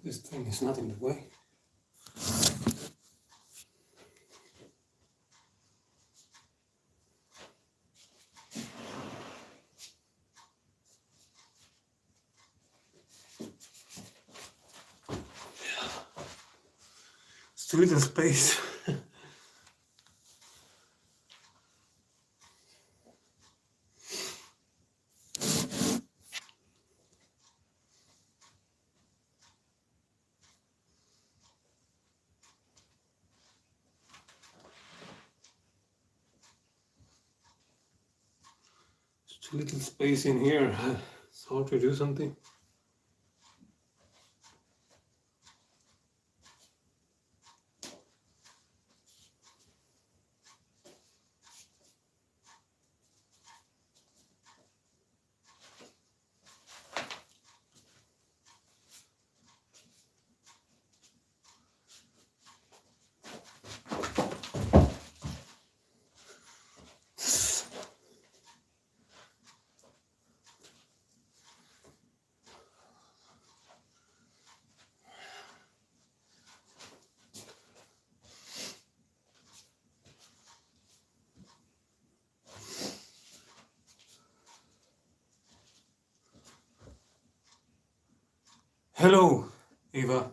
This thing is not in the way. It's too little space. Too little space in here. It's hard to do something. Hello, Eva.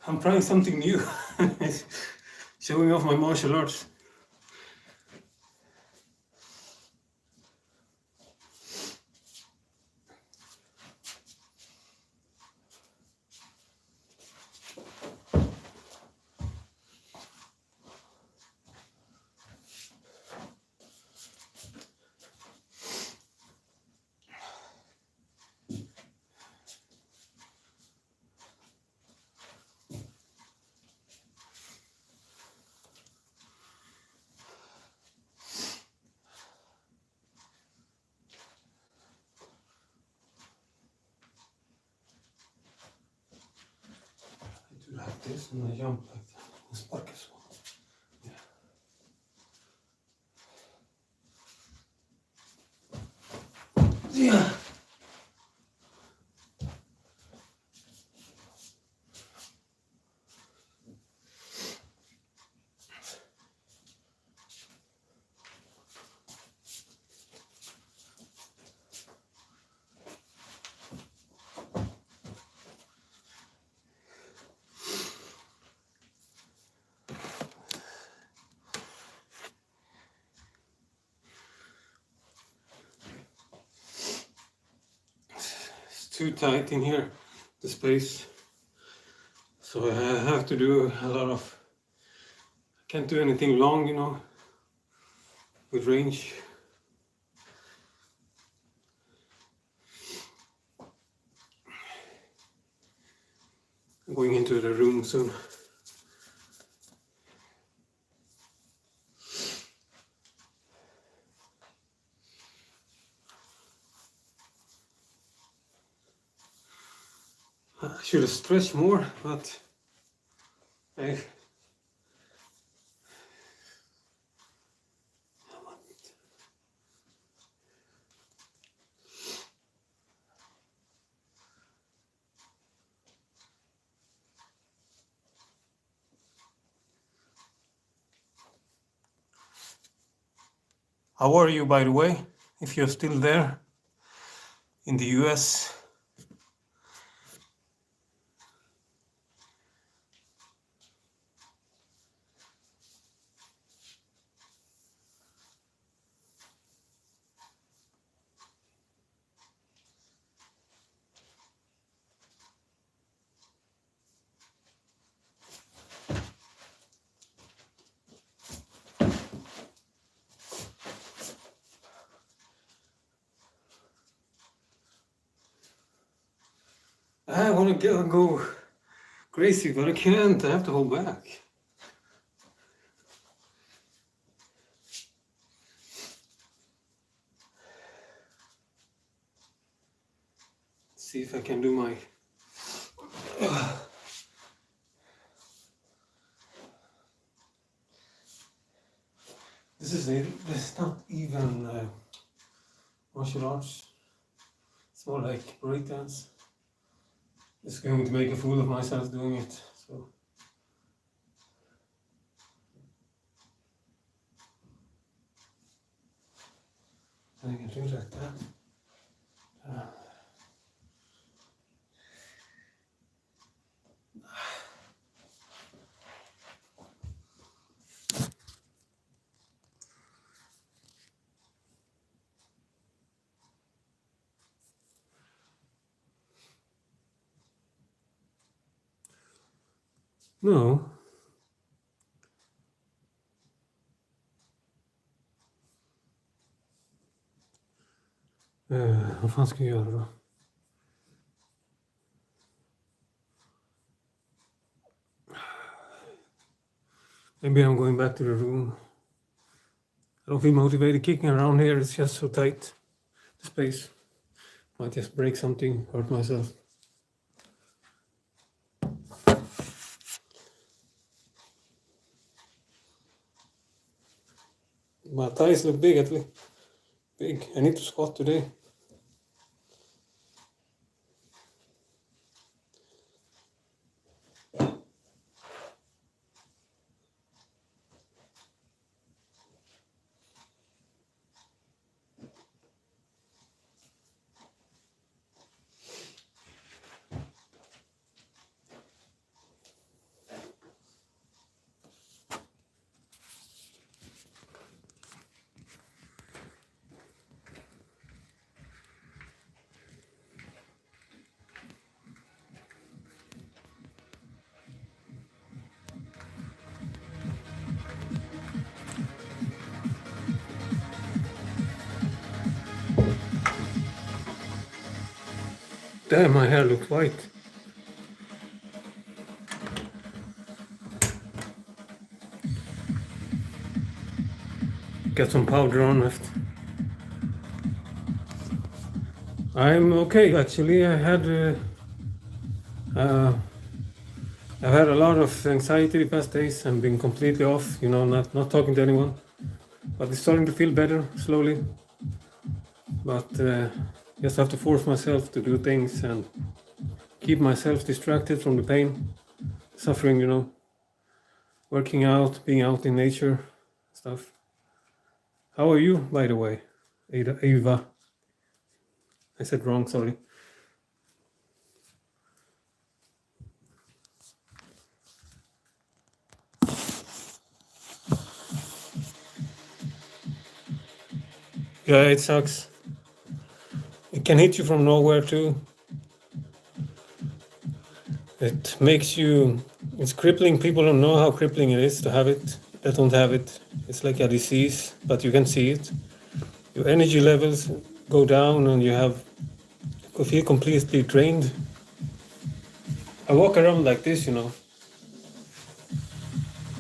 I'm trying something new. Showing off my martial arts. I do like this and I jump like that. It's spark as well. Yeah. Too tight in here, the space, so I have to do a lot of, I can't do anything long, you know, with range. I'm going into the room soon. I should have stretched more, but hey. How are you, by the way, if you're still there in the US? I want to go crazy, but I can't. I have to hold back. See if I can do my... This is not even martial arts. It's more like breakdance. just going to make a fool of myself doing it. So I can do like that. No. Vad fan ska jag göra då? Maybe I'm going back to the room. I don't feel motivated kicking around here. It's just so tight. The space. Might just break something, hurt myself. My thighs look big at least. Big. I need to squat today. Damn, my hair looks white. Get some powder on it. I'm okay actually. I've had a lot of anxiety the past days and been completely off, you know, not talking to anyone. But it's starting to feel better slowly. But just have to force myself to do things and keep myself distracted from the pain, suffering, you know, working out, being out in nature, stuff. How are you, by the way, Eva? I said wrong, sorry. Yeah, it sucks. It can hit you from nowhere too. It makes you, it's crippling. People don't know how crippling it is to have it. They don't have it. It's like a disease, but you can see it. Your energy levels go down and you feel completely drained. I walk around like this, you know.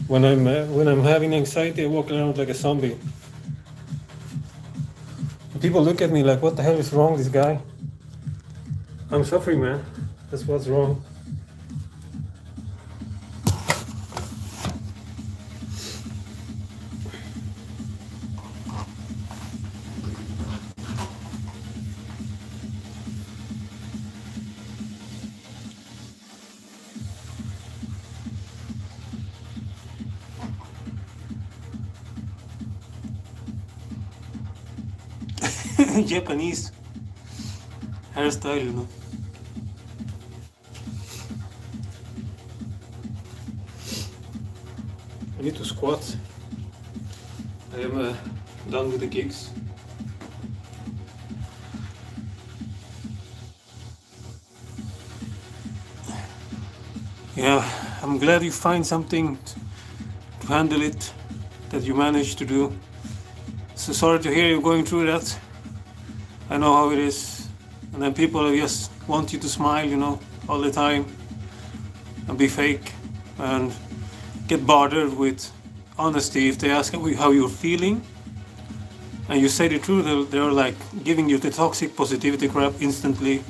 When I'm having anxiety, I walk around like a zombie. People look at me like, what the hell is wrong with this guy? I'm suffering, man. That's what's wrong. Japanese hairstyle, you know. I need to squat. I am done with the gigs. Yeah, I'm glad you find something to handle it that you managed to do. So sorry to hear you going through that. I know how it is. And then people just want you to smile, you know, all the time and be fake and get bothered with honesty. If they ask you how you're feeling and you say the truth, they're like giving you the toxic positivity crap instantly,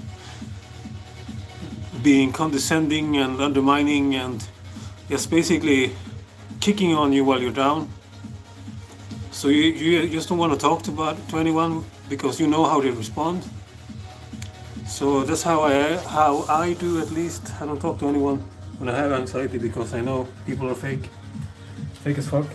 being condescending and undermining and just basically kicking on you while you're down. So you just don't want to talk to anyone because you know how they respond. So that's how I do, at least. I don't talk to anyone when I have anxiety because I know people are fake as fuck.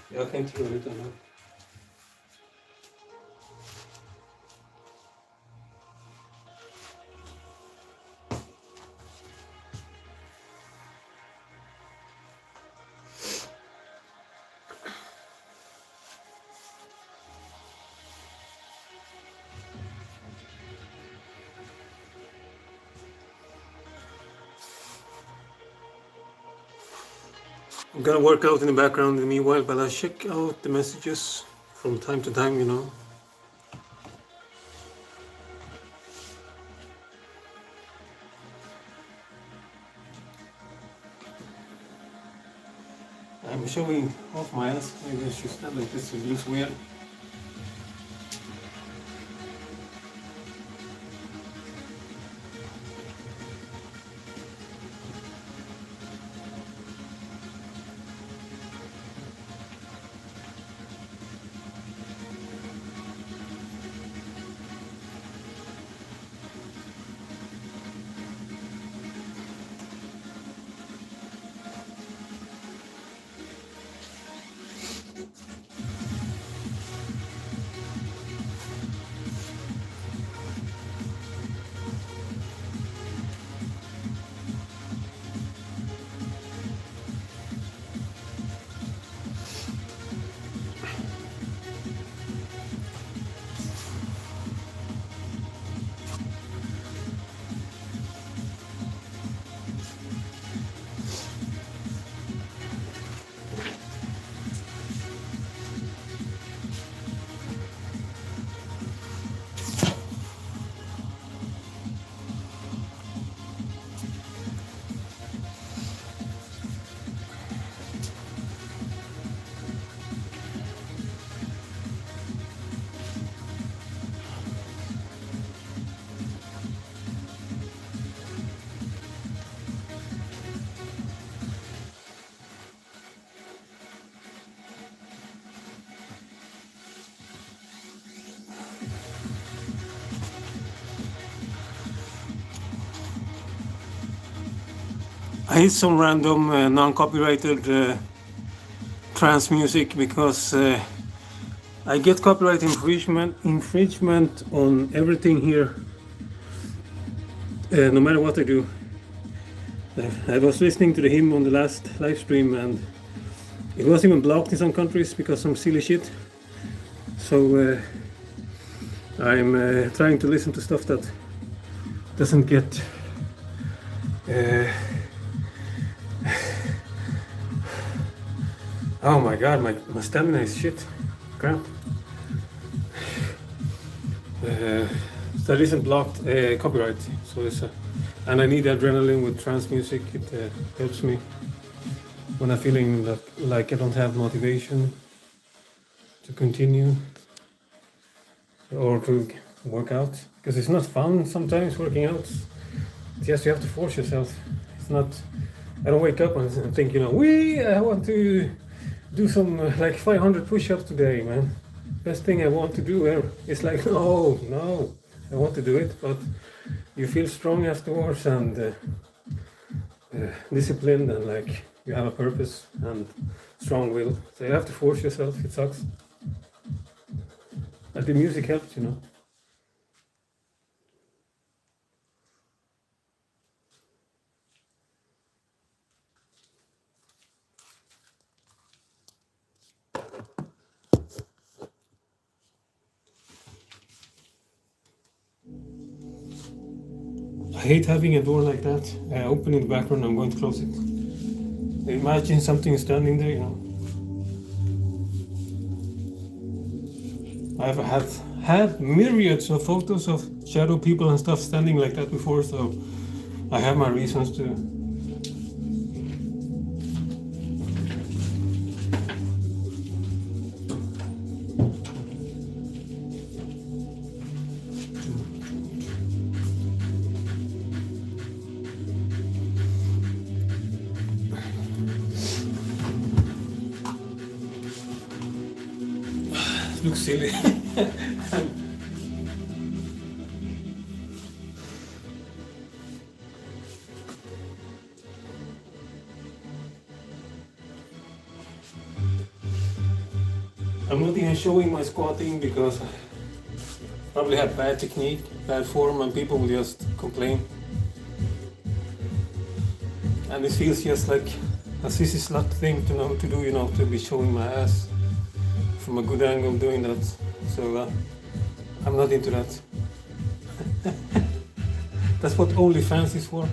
Jag kan inte göra det utan det. I'm gonna work out in the background in the meanwhile, but I check out the messages from time to time, you know. I'm showing off my ass. Maybe I should stand like this, it looks weird. I hate some random non-copyrighted trance music because I get copyright infringement on everything here, no matter what I do. I was listening to the hymn on the last live stream and it was even blocked in some countries because some silly shit. So I'm trying to listen to stuff that doesn't get oh my god, my stamina is shit. Crap. That isn't blocked copyright, so it's and I need adrenaline with trance music. It helps me when I'm feeling like I don't have motivation to continue or to work out, because it's not fun sometimes working out. It's just you have to force yourself. It's not. I don't wake up and think, you know, I want to do some like 500 push-ups today, man. Best thing I want to do ever. It's like, no, I want to do it, but you feel strong afterwards and disciplined and like you have a purpose and strong will. So you have to force yourself. It sucks. But the music helps, you know. I hate having a door like that. Open in the background, I'm going to close it. Imagine something standing there, you know. I've had myriads of photos of shadow people and stuff standing like that before, so I have my reasons to. Looks silly. I'm not even showing my squatting because I probably have bad technique, bad form, and people will just complain. And it feels just like a sissy slut thing to do, you know, to be showing my ass from a good angle doing that. So I'm not into that. That's what OnlyFans is for.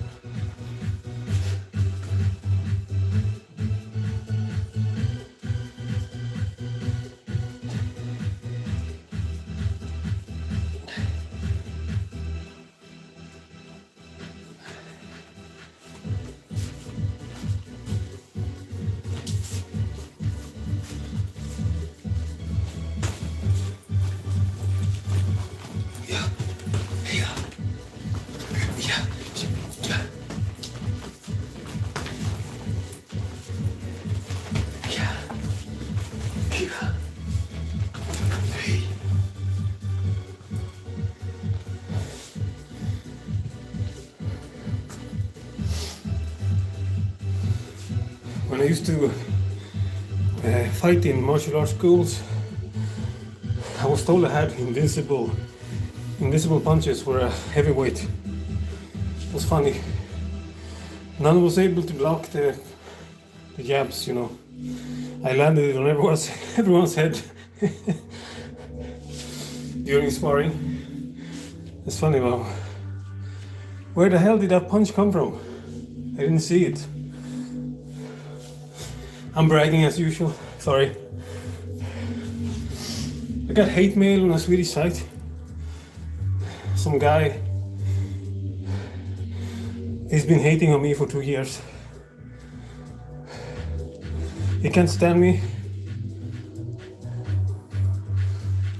When I used to fight in martial arts schools, I was told I had invincible punches for a heavyweight. It was funny. None was able to block the jabs, you know. I landed it on everyone's head during sparring. It's funny, well, where the hell did that punch come from? I didn't see it. I'm bragging as usual, sorry. I got hate mail on a Swedish site. Some guy, he's been hating on me for 2 years. He can't stand me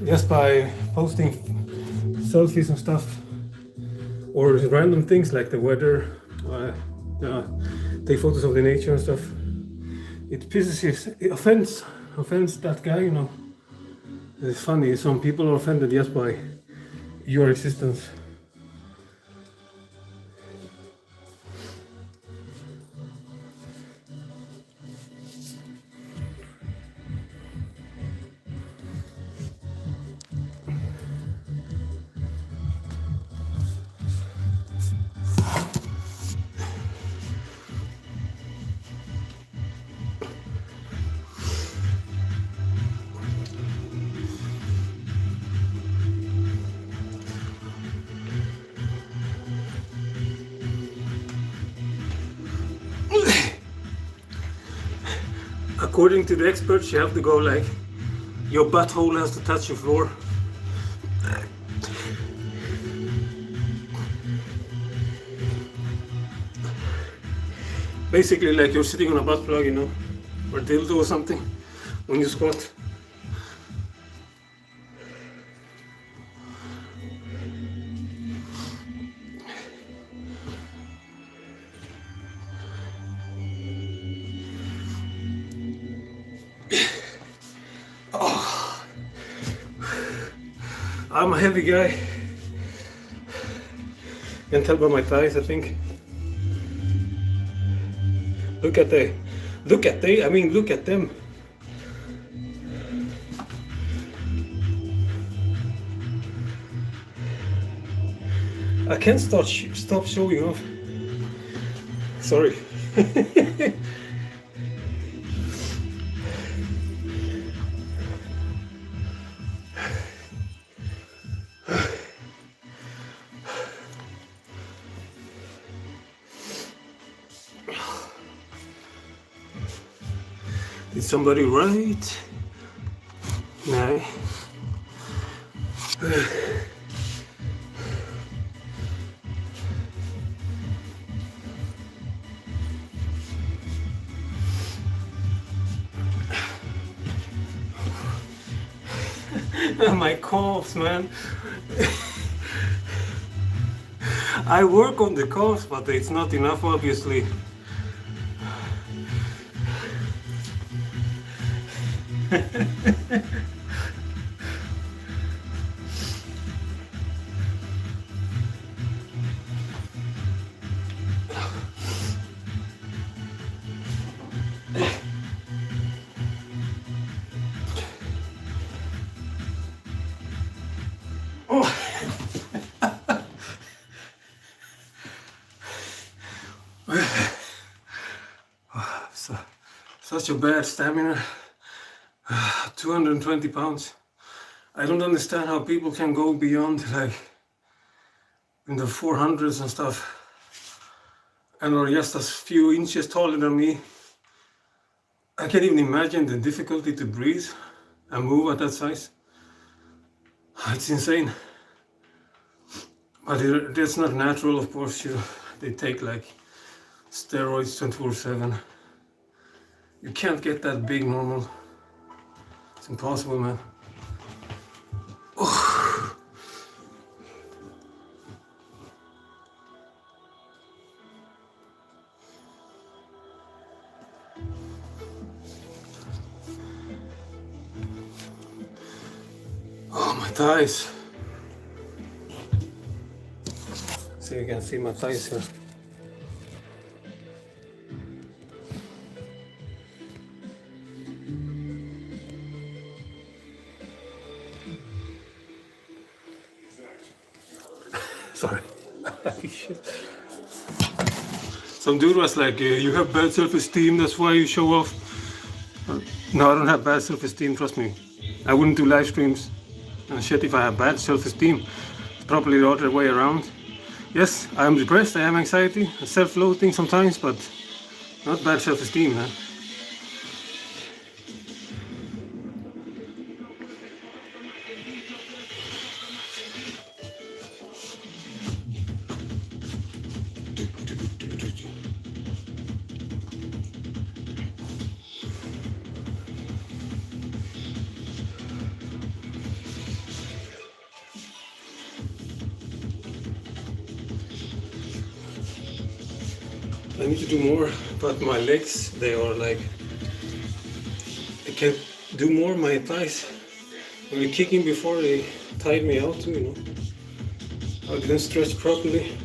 just by posting selfies and stuff, or random things like the weather, take photos of the nature and stuff. It offends that guy, you know. It's funny, some people are offended just by your existence. According to the experts, you have to go like, your butthole has to touch the floor. Basically like you're sitting on a butt plug, you know, or dildo or something when you squat. Oh, I'm a heavy guy. You can tell by my thighs, I think. Look at them. I can't stop showing off. Sorry. Did somebody write? No. My calves, man. I work on the calves, but it's not enough, obviously. Oh. Such a bad stamina. 220 pounds. I don't understand how people can go beyond, like, in the 400s and stuff, and are just a few inches taller than me. I can't even imagine the difficulty to breathe and move at that size. It's insane. But that's not natural, of course. They take like steroids 24/7. You can't get that big normal. It's impossible, man. Oh. Oh, my thighs. So you can see my thighs here. Sorry. Some dude was like, you have bad self-esteem, that's why you show off. No, I don't have bad self-esteem, trust me. I wouldn't do live streams and shit if I have bad self-esteem. It's probably the other way around. Yes, I am depressed, I have anxiety, self-loathing sometimes, but not bad self-esteem, man. I need to do more, but my legs, they are like, I can't do more, my thighs. When we kicking before, they tied me out too, you know. I didn't stretch properly.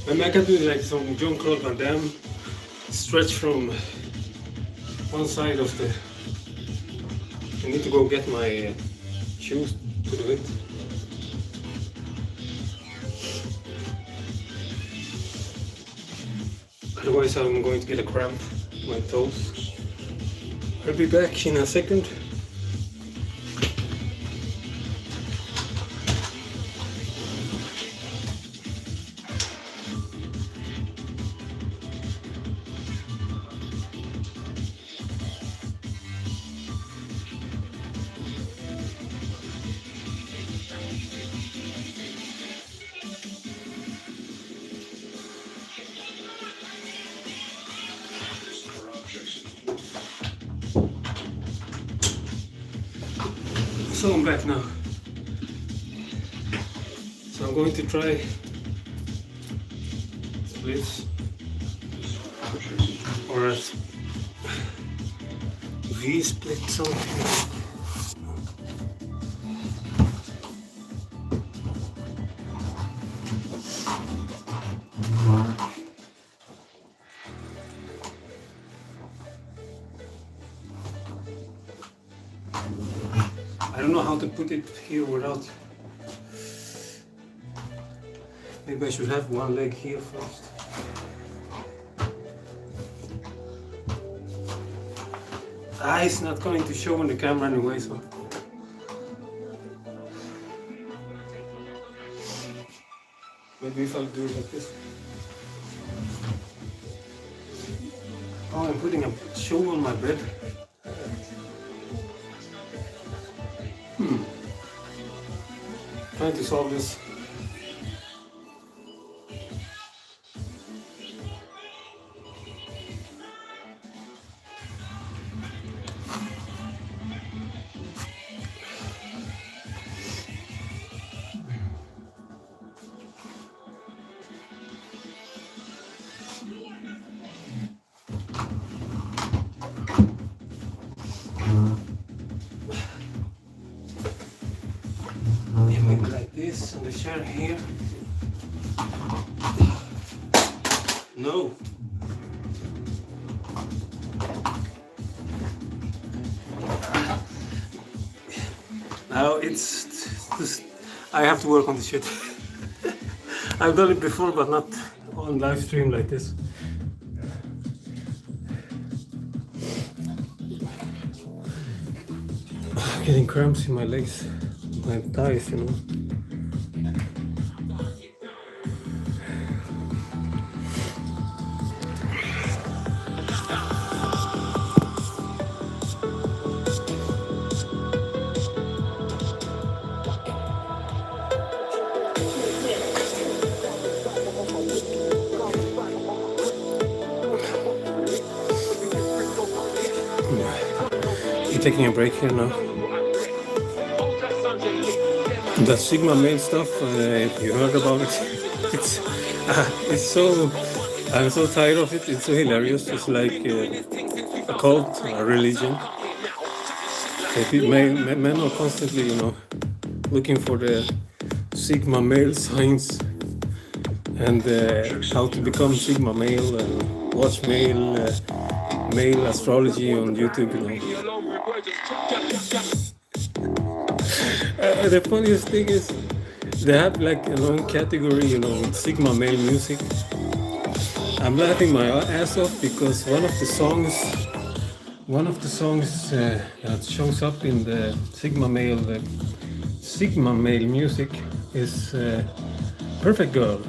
Maybe I can do like some Jean-Claude Van Damme, stretch from one side of the... I need to go get my shoes to do it. Otherwise I'm going to get a cramp in my toes. I'll be back in a second. So I'm back now. So I'm going to try splits or a V-split something. I don't know how to put it here without... Maybe I should have one leg here first. It's not going to show on the camera anyway, so... Maybe if I'll do it like this. Oh, I'm putting a shoe on my bed. Trying to solve this. this on the chair here. No. Now it's just, I have to work on this shit. I've done it before, but not on live stream like this. I'm getting cramps in my legs, my thighs, you know. You're taking a break here now. The Sigma male stuff, you heard about it. It's so, I'm so tired of it. It's so hilarious. It's like a cult, a religion. Men are constantly, you know, looking for the Sigma male signs and how to become Sigma male and watch male astrology on YouTube, you know. The funniest thing is they have like a own category, you know, with Sigma male music. I'm laughing my ass off because one of the songs that shows up in the Sigma male music is Perfect Girl.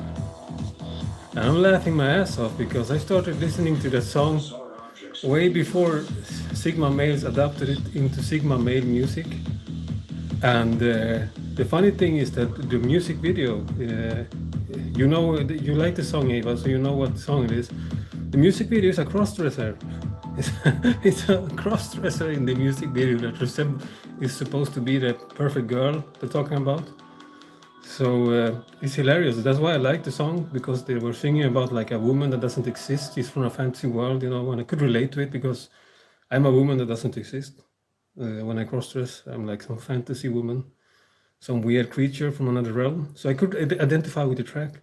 And I'm laughing my ass off because I started listening to that song way before Sigma males adapted it into Sigma male music. And the funny thing is that the music video, you know, you like the song, Eva, so you know what song it is. The music video is a crossdresser. It's a crossdresser in the music video that is supposed to be the perfect girl they're talking about. So it's hilarious. That's why I like the song, because they were singing about like a woman that doesn't exist. She's from a fantasy world, you know, and I could relate to it because I'm a woman that doesn't exist. When I cross-dress, I'm like some fantasy woman, some weird creature from another realm. So I could identify with the track.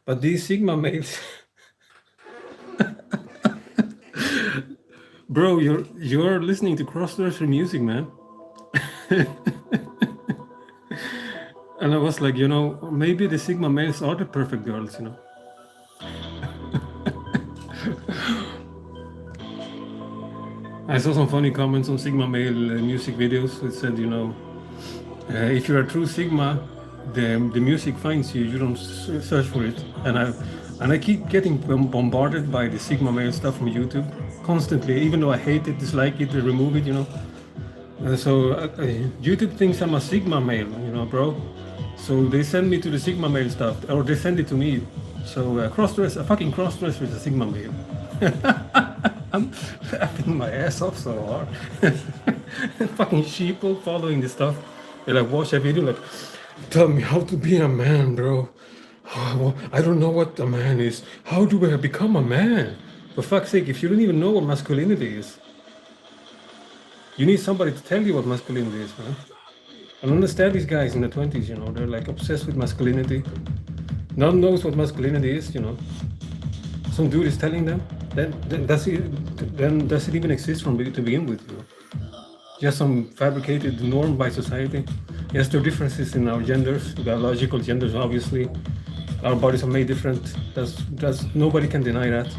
But these Sigma males, bro, you're listening to cross-dresser music, man. And I was like, you know, maybe the Sigma males are the perfect girls, you know. I saw some funny comments on Sigma male music videos. It said, you know, if you're a true Sigma, the music finds you. You don't search for it. And I keep getting bombarded by the Sigma male stuff from YouTube constantly, even though I hate it, dislike it, remove it, you know. So YouTube thinks I'm a Sigma male, you know, bro. So they send me to the Sigma male stuff, or they send it to me. So a fucking crossdresser is a Sigma male. I'm laughing my ass off so hard. Fucking sheeple following this stuff. They like watch a video like, tell me how to be a man, bro. Oh, I don't know what a man is. How do I become a man? For fuck's sake, if you don't even know what masculinity is, you need somebody to tell you what masculinity is, man. I don't understand these guys in the 20s, you know, they're like obsessed with masculinity. No one knows what masculinity is, you know. Some dude is telling them. Then does it even exist to begin with? You know? Just some fabricated norm by society. Yes, there are differences in our genders, biological genders, obviously. Our bodies are made different. That's nobody can deny that.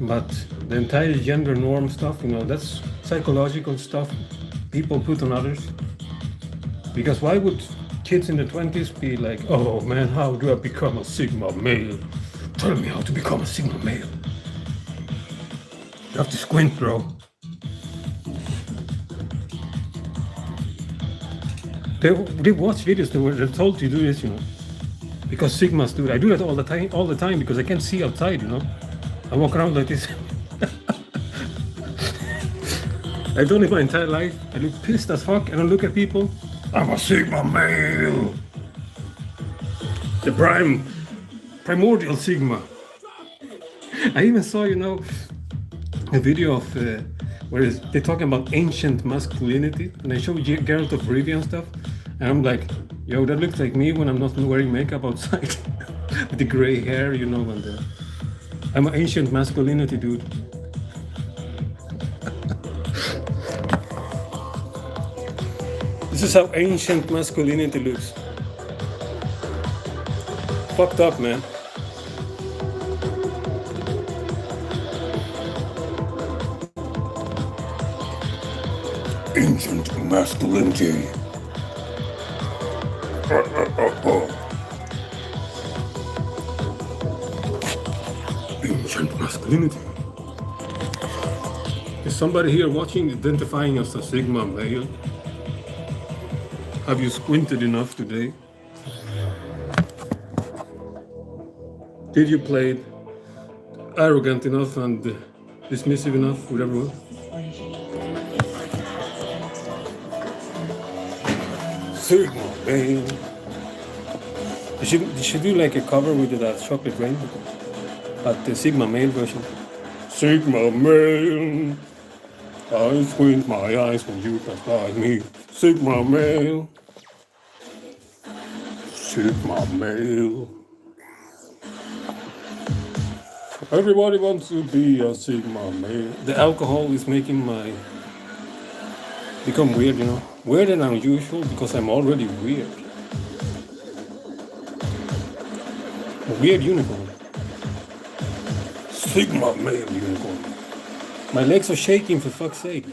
But the entire gender norm stuff, you know, that's psychological stuff people put on others. Because why would kids in the 20s be like, oh man, how do I become a Sigma male? Tell me how to become a Sigma male. You have to squint, bro. They watch videos they're told to do this, you know. Because Sigmas do it. I do that all the time because I can't see outside, you know. I walk around like this. I've done it my entire life. I look pissed as fuck and I look at people. I'm a Sigma male. The primordial Sigma. I even saw, you know, a video of where they're talking about ancient masculinity, and they show Geralt of Rivia and stuff, and I'm like, Yo, that looks like me when I'm not wearing makeup outside. With the gray hair, you know, and I'm an ancient masculinity, dude. This is how ancient masculinity looks. Fucked up, man. Ancient masculinity. Ancient masculinity. Is somebody here watching identifying as a Sigma male? Have you squinted enough today? Did you play it arrogant enough and dismissive enough with everyone? Sigma male. You should do like a cover with that chocolate rain, but the Sigma male version. Sigma male. I squint my eyes when you pass by me. Sigma male. Sigma male. Everybody wants to be a Sigma male. The alcohol is making my become weird, you know. Weird and unusual because I'm already weird. A weird unicorn. Sigma male unicorn. My legs are shaking, for fuck's sake.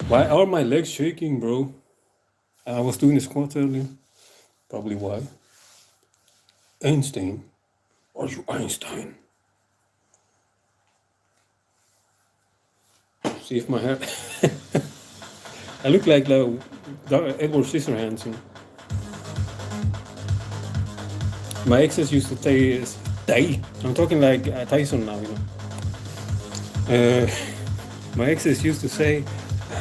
Why are my legs shaking, bro? I was doing a squat earlier. Probably why. Einstein. Are you Einstein? See if my hair... I look like Edward Scissorhands, you know. My exes used to say, I'm talking like Tyson now, you know. My exes used to say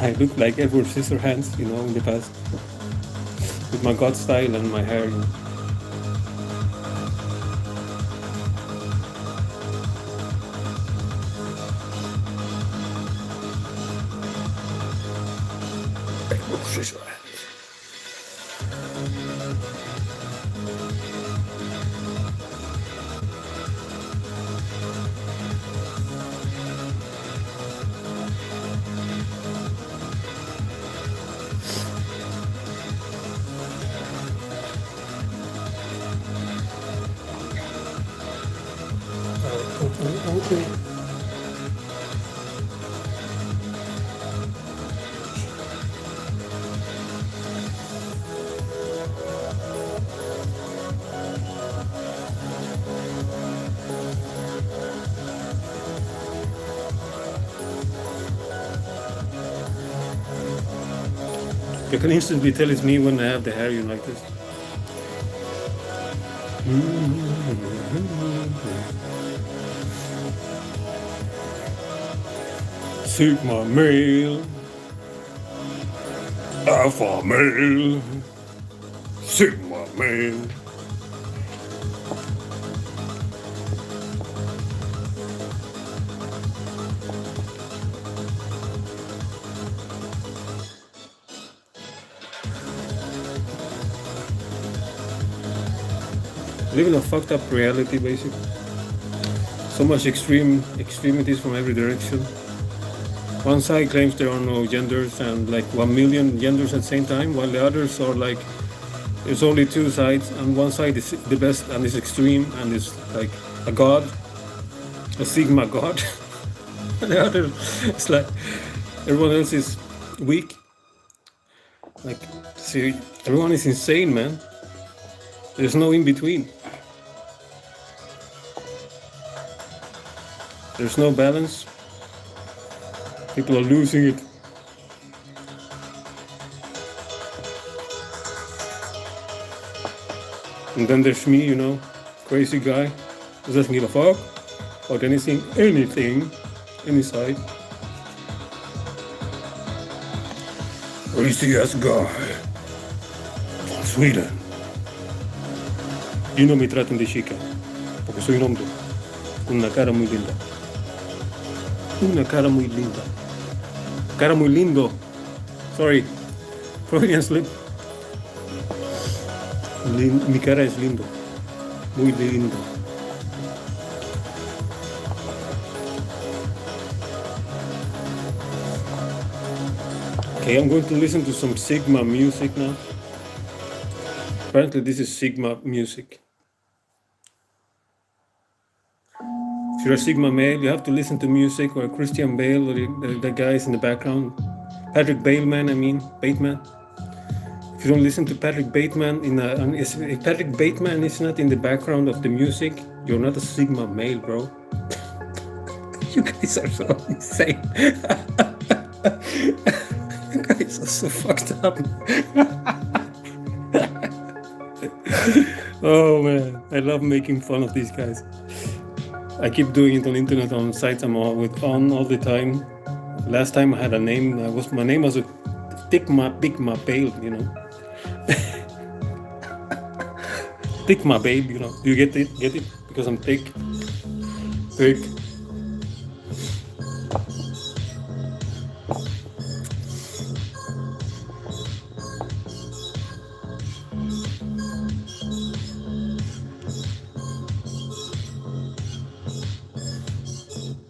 I look like Edward Scissorhands, you know, in the past. With my god style and my hair, you know. Edward Scissorhands. Okay. You can instantly tell it's me when I have the hair, you know, like this. Sigma male, Alpha male, Sigma male. Live in a fucked up reality, basically. So much extremities from every direction. One side claims there are no genders and like 1 million genders at the same time, while the others are like, there's only two sides, and one side is the best and is extreme and is like a god, a Sigma god. And the other, it's like, everyone else is weak. Like, see, everyone is insane, man. There's no in between. There's no balance. People are losing it. And then there's me, you know, crazy guy who doesn't give a fuck about anything, any side. Crazy ass guy from Sweden. Y no me traten de chica, porque soy un hombre con una cara muy linda. Una cara muy linda. Cara muy lindo. Sorry, Freudian slip. Mi cara es lindo. Muy lindo. Okay, I'm going to listen to some Sigma music now. Apparently this is Sigma music. If you're a Sigma male, you have to listen to music or Christian Bale or the guys in the background. Patrick Bateman, I mean, Bateman. If you don't listen to Patrick Bateman, if Patrick Bateman is not in the background of the music, you're not a Sigma male, bro. You guys are so insane. You guys are so fucked up. Oh man, I love making fun of these guys. I keep doing it on internet, on sites I'm on all the time. Last time I had a name, my name was a Tikma Bigma Bale, you know. Tikma Babe, you know. Do you get it? Get it? Because I'm thick. Thick.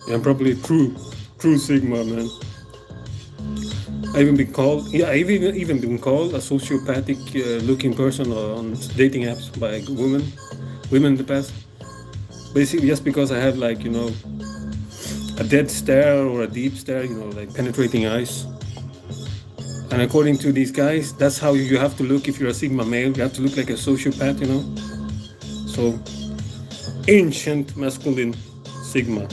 Yeah, I'm probably true Sigma, man. I've even been called, I've even been called a sociopathic looking person on dating apps by women in the past. Basically, just because I have, like, you know, a dead stare or a deep stare, you know, like penetrating eyes. And according to these guys, that's how you have to look if you're a Sigma male. You have to look like a sociopath, you know. So, ancient masculine Sigma.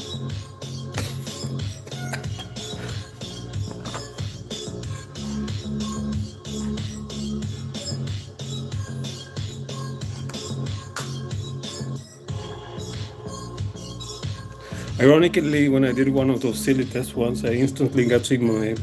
Ironically, when I did one of those silly tests once, I instantly got Sigma male.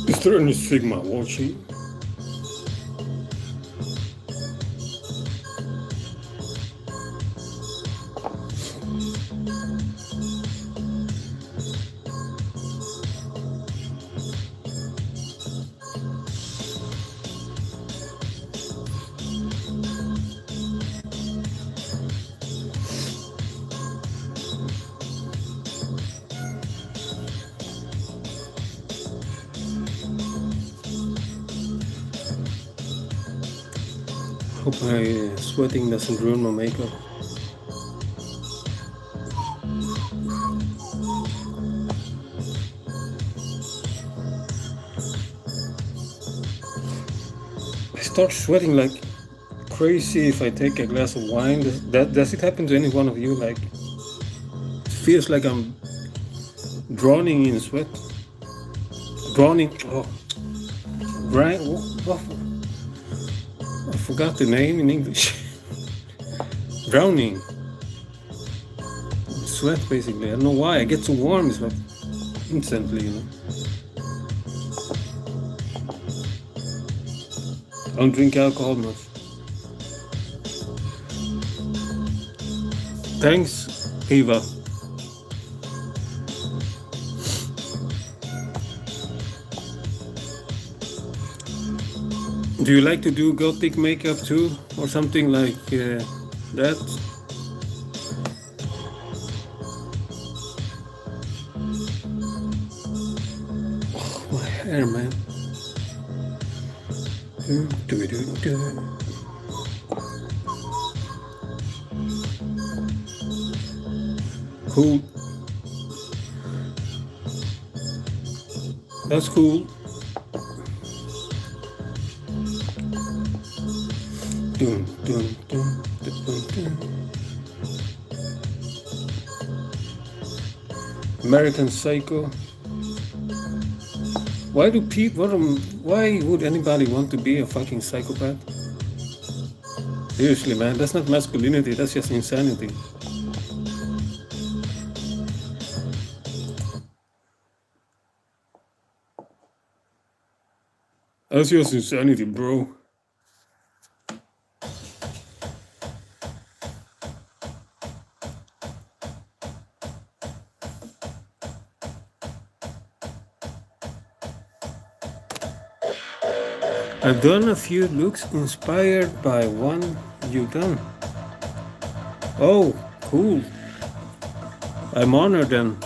Is there any Sigma watching? Hope my sweating doesn't ruin my makeup. I start sweating like crazy if I take a glass of wine. Does it happen to any one of you? Like, it feels like I'm drowning in sweat. Drowning. Oh, right. What? I forgot the name in English. Drowning. Sweat, basically. I don't know why. I get so warm. It's like instantly, you know. I don't drink alcohol much. Thanks, Eva. Do you like to do gothic makeup too, or something like that? Oh, my hair, man. Cool. That's cool. American Psycho. Why would anybody want to be a fucking psychopath? Seriously, man, that's not masculinity, that's just insanity. That's just insanity, bro. I've done a few looks inspired by one you've done. Oh, cool. I'm honored then.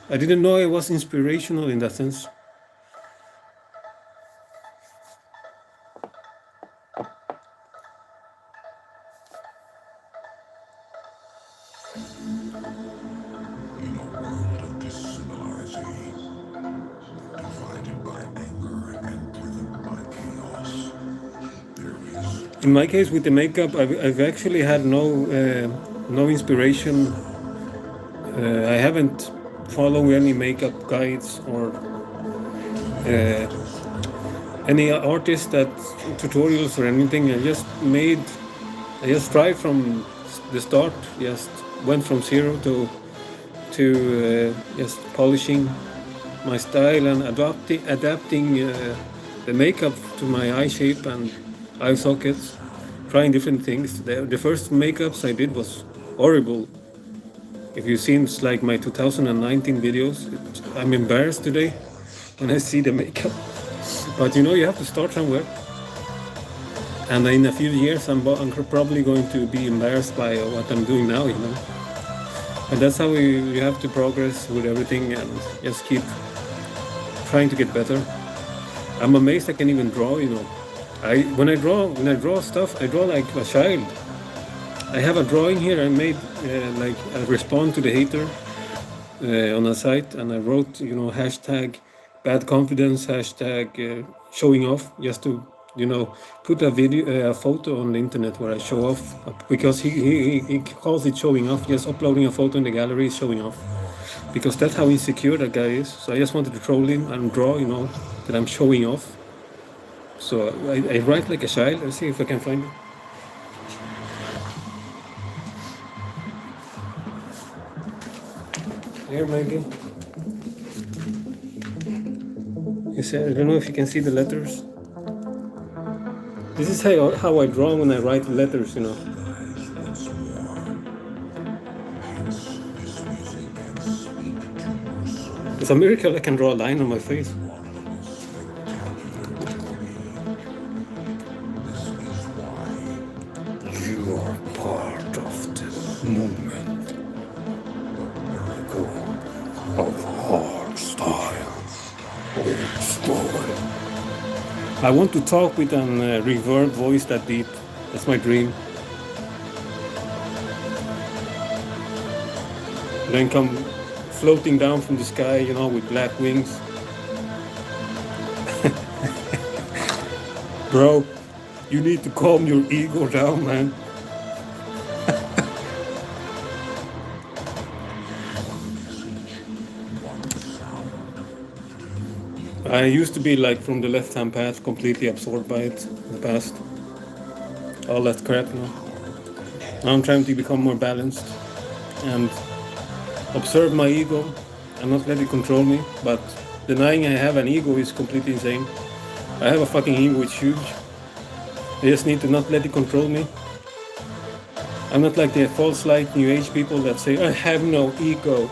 I didn't know it was inspirational in that sense. In a world of dissimilarity, divided by anger and driven by chaos, there is In my case with the makeup, I've actually had no inspiration. I haven't followed any makeup guides or any artist that tutorials or anything. I just tried from the start. Just went from zero to just polishing my style and adapting the makeup to my eye shape and eye sockets, trying different things. The first makeups I did was horrible. If you seen like my 2019 videos, I'm embarrassed today when I see the makeup. But you have to start somewhere. And in a few years, I'm probably going to be embarrassed by what I'm doing now, And that's how you have to progress with everything and just keep trying to get better. I'm amazed I can even draw, When I draw stuff, I draw like a child. I have a drawing here I made, like a response to the hater on a site, and I wrote, hashtag bad confidence, hashtag showing off, just to, put a photo on the internet where I show off, because he calls it showing off, just uploading a photo in the gallery is showing off, because that's how insecure that guy is. So I just wanted to troll him and draw, that I'm showing off. So I write like a child. Let's see if I can find it. Here, maybe. I don't know if you can see the letters. This is how I draw when I write letters, lies once more. Hence, this music can speak to your soul. It's a miracle I can draw a line on my face. This is why you are part of this movement. The miracle of hard style. Old school. I want to talk with an reverb voice that deep. That's my dream. Then come floating down from the sky, with black wings. Bro, you need to calm your ego down, man. I used to be like from the left-hand path, completely absorbed by it in the past. All that crap, Now I'm trying to become more balanced and observe my ego and not let it control me. But denying I have an ego is completely insane. I have a fucking ego, it's huge. I just need to not let it control me. I'm not like the false light new age people that say, I have no ego.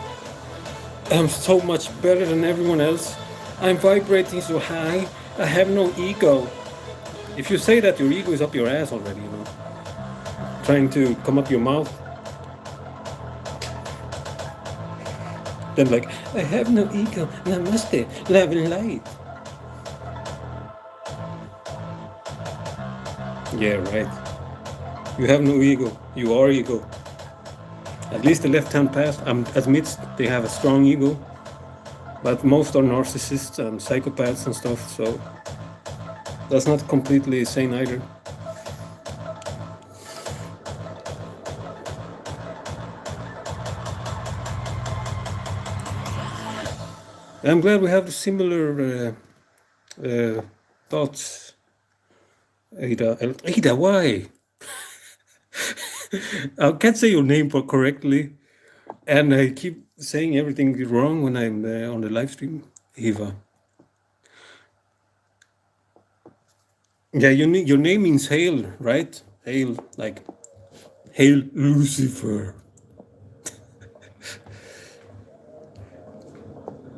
I'm so much better than everyone else. I'm vibrating so high, I have no ego. If you say that, your ego is up your ass already, Trying to come up your mouth. Then like, I have no ego, namaste, love and light. Yeah, right. You have no ego, you are ego. At least the left-hand path admits they have a strong ego. But most are narcissists and psychopaths and stuff, so that's not completely sane either. I'm glad we have similar thoughts. Ada, why? I can't say your name correctly, and I keep saying everything wrong when I'm on the live stream, Eva. Yeah, your name means hail, right? Hail, like hail Lucifer.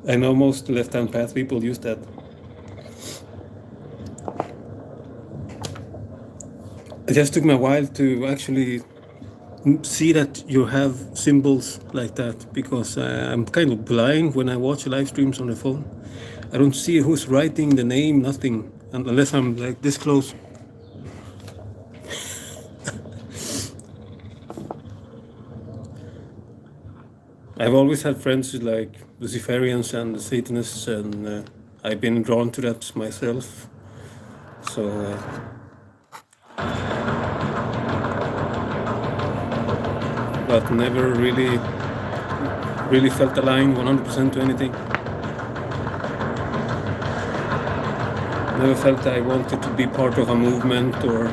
I know most left-hand path people use that. It just took me a while to actually see that you have symbols like that, because I'm kind of blind when I watch live streams on the phone. I don't see who's writing the name, nothing, unless I'm like this close. I've always had friends like Luciferians and Satanists, and I've been drawn to that myself. So, but never really felt aligned 100% to anything. Never felt I wanted to be part of a movement or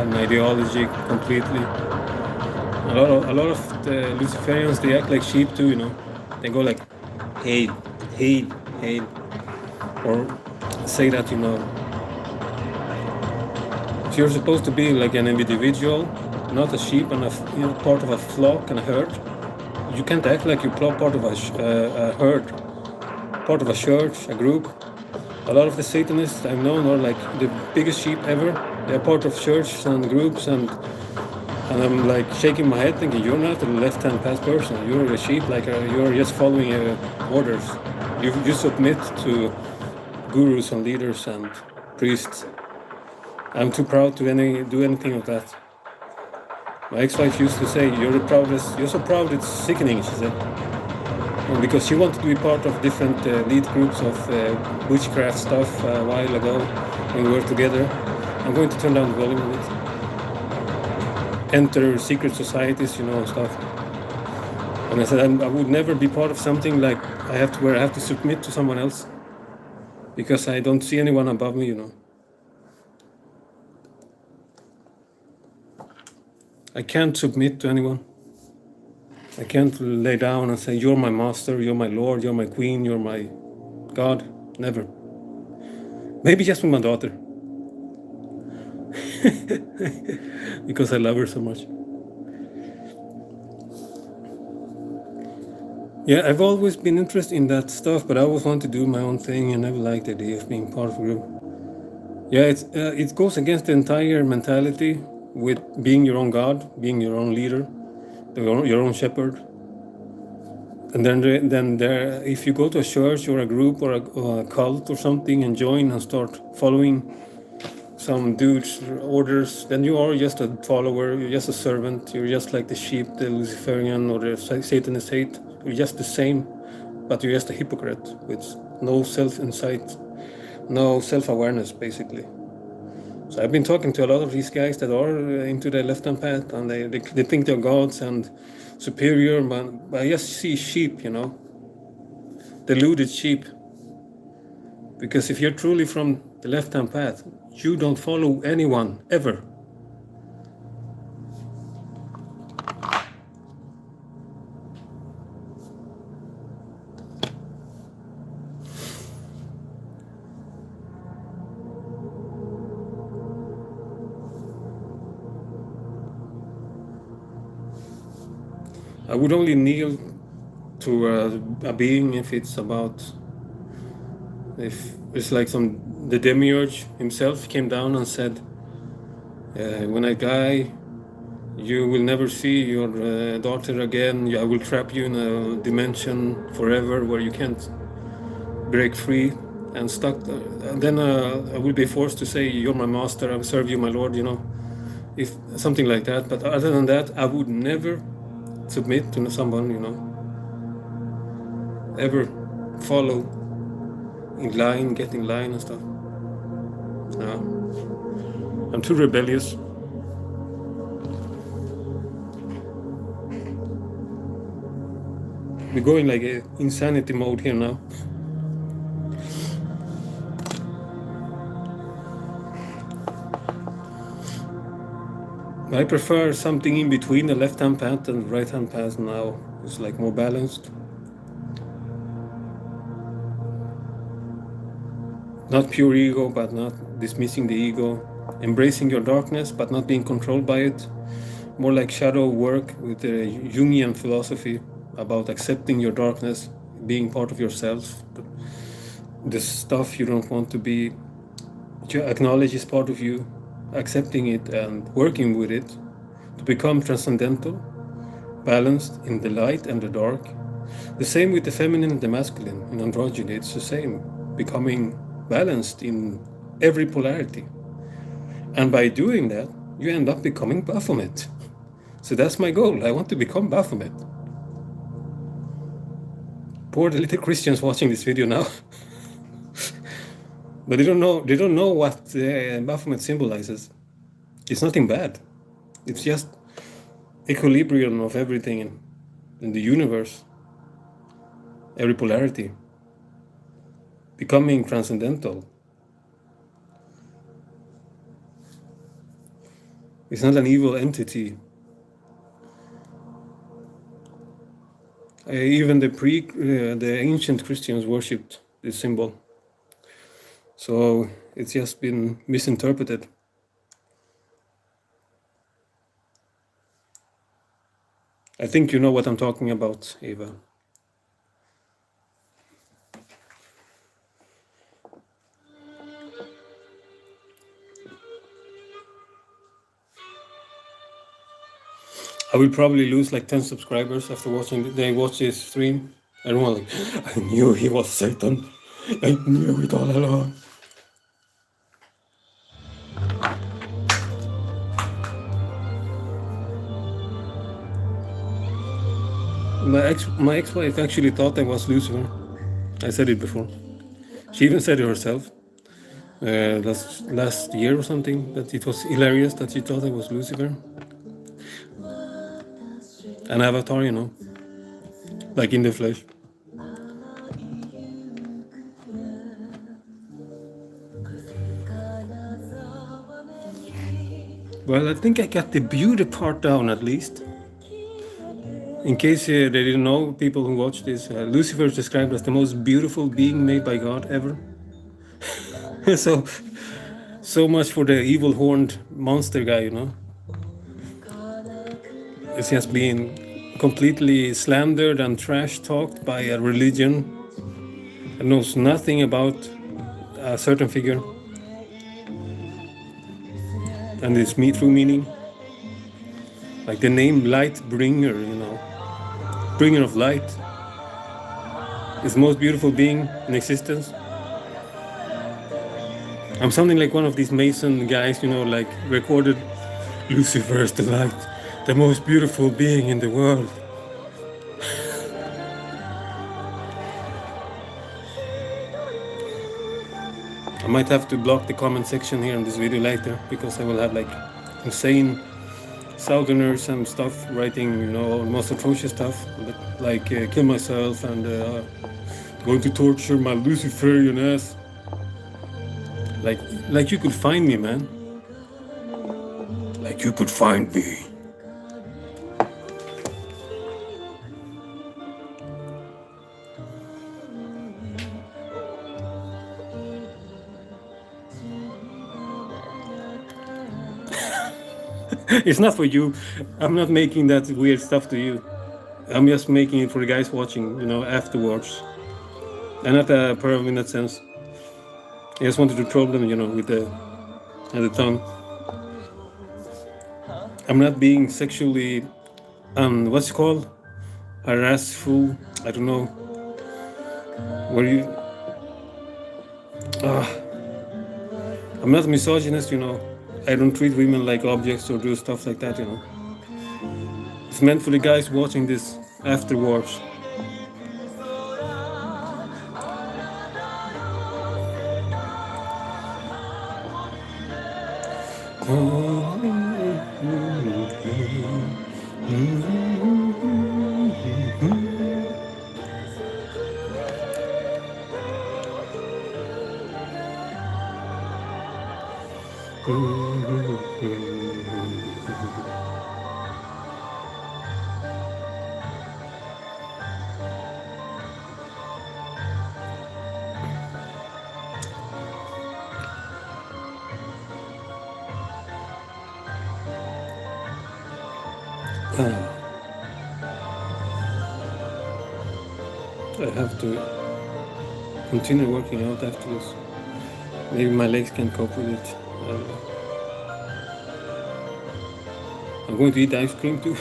an ideology completely. A lot of the Luciferians, they act like sheep too, you know. They go like, hey, hey, hey, or say that, you know, if you're supposed to be like an individual, not a sheep and part of a flock and a herd, you can't act like you're part of a herd, part of a church, a group. A lot of the Satanists I've known are like the biggest sheep ever. They're part of churches and groups, and I'm like shaking my head thinking, you're not a left-hand path person. You're a sheep, like you're just following orders. You submit to gurus and leaders and priests. I'm too proud to do anything of that. My ex-wife used to say, you're so proud it's sickening, she said. Because she wanted to be part of different lead groups of witchcraft stuff a while ago when we were together. I'm going to turn down the volume a bit. Enter secret societies, you know, and stuff. And I said I would never be part of something like where I have to submit to someone else, because I don't see anyone above me, you know. I can't submit to anyone. I can't lay down and say, you're my master, you're my lord, you're my queen, you're my God. Never. Maybe just with my daughter. Because I love her so much. Yeah, I've always been interested in that stuff, but I always wanted to do my own thing and never liked the idea of being part of a group. Yeah, it goes against the entire mentality with being your own God, being your own leader, your own shepherd. And then if you go to a church or a group or a cult or something and join and start following some dude's orders, then you are just a follower, you're just a servant, you're just like the sheep, the Luciferian or the Satanist hate. You're just the same, but you're just a hypocrite with no self-insight, no self-awareness, basically. So I've been talking to a lot of these guys that are into the left-hand path, and they think they're gods and superior, but I just see sheep, you know, deluded sheep. Because if you're truly from the left-hand path, you don't follow anyone, ever. I would only kneel to a being if it's like the demiurge himself came down and said, when I die, you will never see your daughter again. I will trap you in a dimension forever where you can't break free and stuck. Then I will be forced to say, you're my master, I will serve you, my lord, you know, if something like that. But other than that, I would never submit to someone, you know, ever follow in line, get in line and stuff. I'm too rebellious. We're going like a insanity mode here now. I prefer something in between the left-hand path and right-hand path now. It's like more balanced. Not pure ego, but not dismissing the ego. Embracing your darkness, but not being controlled by it. More like shadow work with the Jungian philosophy about accepting your darkness, being part of yourself. The stuff you don't want to be, you acknowledge is part of you, accepting it and working with it to become transcendental, balanced in the light and the dark. The same with the feminine and the masculine in androgyny, it's the same, becoming balanced in every polarity. And by doing that, you end up becoming Baphomet. So that's my goal. I want to become Baphomet. Poor the little Christians watching this video now. But they don't know what Baphomet symbolizes. It's nothing bad. It's just equilibrium of everything in the universe. Every polarity. Becoming transcendental. It's not an evil entity. Even the ancient Christians worshipped this symbol. So it's just been misinterpreted. I think you know what I'm talking about, Eva. I will probably lose like 10 subscribers after they watch this stream. Everyone like, I knew he was Satan. I knew it all along. My ex-wife actually thought I was Lucifer. I said it before. She even said it herself last year or something, that it was hilarious that she thought I was Lucifer. An avatar, you know, like in the flesh. Well, I think I got the beauty part down at least. In case they didn't know, people who watch this, Lucifer is described as the most beautiful being made by God ever. So much for the evil horned monster guy, you know. It's just being completely slandered and trash talked by a religion that knows nothing about a certain figure and its true meaning. Like the name Light Bringer, you know, bringer of light, is the most beautiful being in existence. I'm sounding like one of these Mason guys, you know, like recorded Lucifer is the light, the most beautiful being in the world. I might have to block the comment section here in this video later, because I will have like insane Southerners and stuff writing, you know, most atrocious stuff, like kill myself and going to torture my Luciferian ass. Like you could find me, man. Like you could find me. It's not for you. I'm not making that weird stuff to you. I'm just making it for the guys watching, you know, afterwards. I'm not a perv in that sense. I just wanted to troll them, you know, with the tongue. I'm not being sexually, what's it called? Harassful. I don't know. Where you? I'm not a misogynist, you know. I don't treat women like objects or do stuff like that, you know. It's meant for the guys watching this afterwards. I have to continue working out after this. Maybe my legs can cope with it. I don't know. I'm going to eat ice cream too.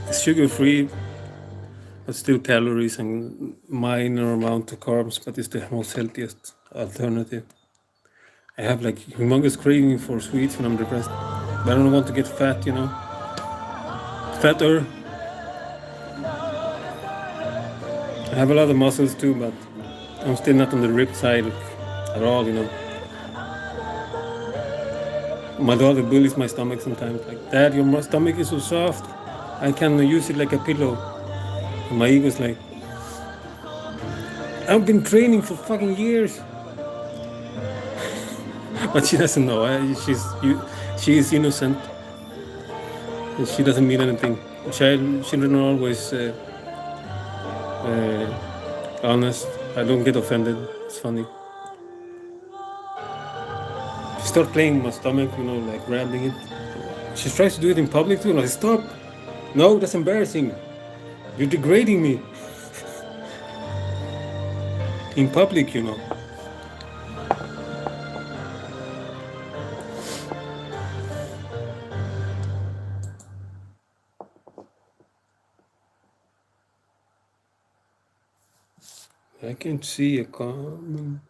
It's sugar-free, but still calories and minor amount of carbs, but it's the most healthiest alternative. I have like humongous craving for sweets when I'm depressed, but I don't want to get fat, you know. Fatter. I have a lot of muscles too, but I'm still not on the ripped side at all, you know. My daughter bullies my stomach sometimes, like, Dad, your stomach is so soft, I can use it like a pillow. And my ego's like, I've been training for fucking years. But she doesn't know. She is innocent. She doesn't mean anything. Children are always honest. I don't get offended. It's funny. She starts playing my stomach, you know, like grabbing it. She tries to do it in public too. And I stop. No, that's embarrassing. You're degrading me. In public, you know. I can't see a comment.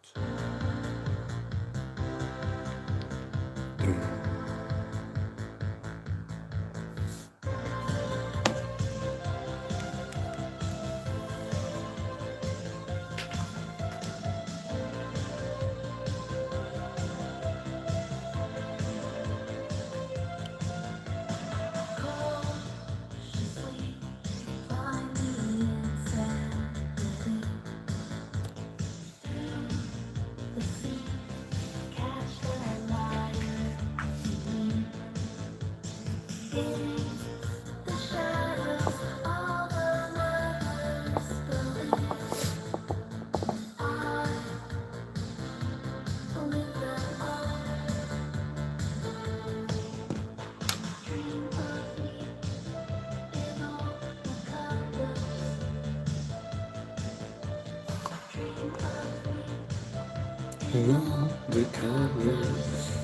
The colors.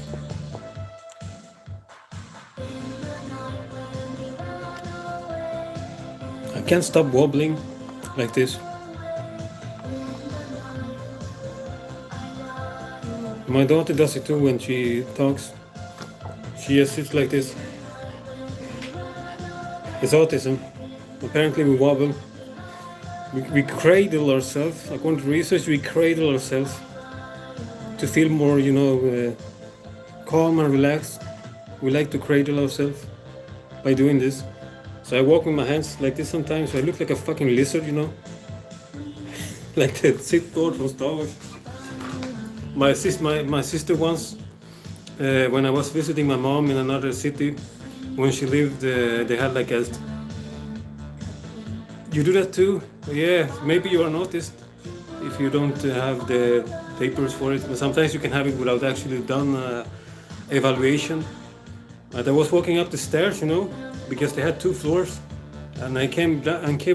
I can't stop wobbling like this. My daughter does it too when she talks. She just sits like this. It's autism. Apparently we wobble. We cradle ourselves. According to research, we cradle ourselves to feel more, you know, calm and relaxed. We like to cradle ourselves by doing this. So I walk with my hands like this sometimes. So I look like a fucking lizard, you know, like the Sith Lord from Star Wars. My sister once, when I was visiting my mom in another city, when she lived, they had like a. You do that too? Yeah, maybe you are an autist if you don't have the papers for it. But sometimes you can have it without actually done evaluation. And I was walking up the stairs, you know, because they had 2 floors, and I came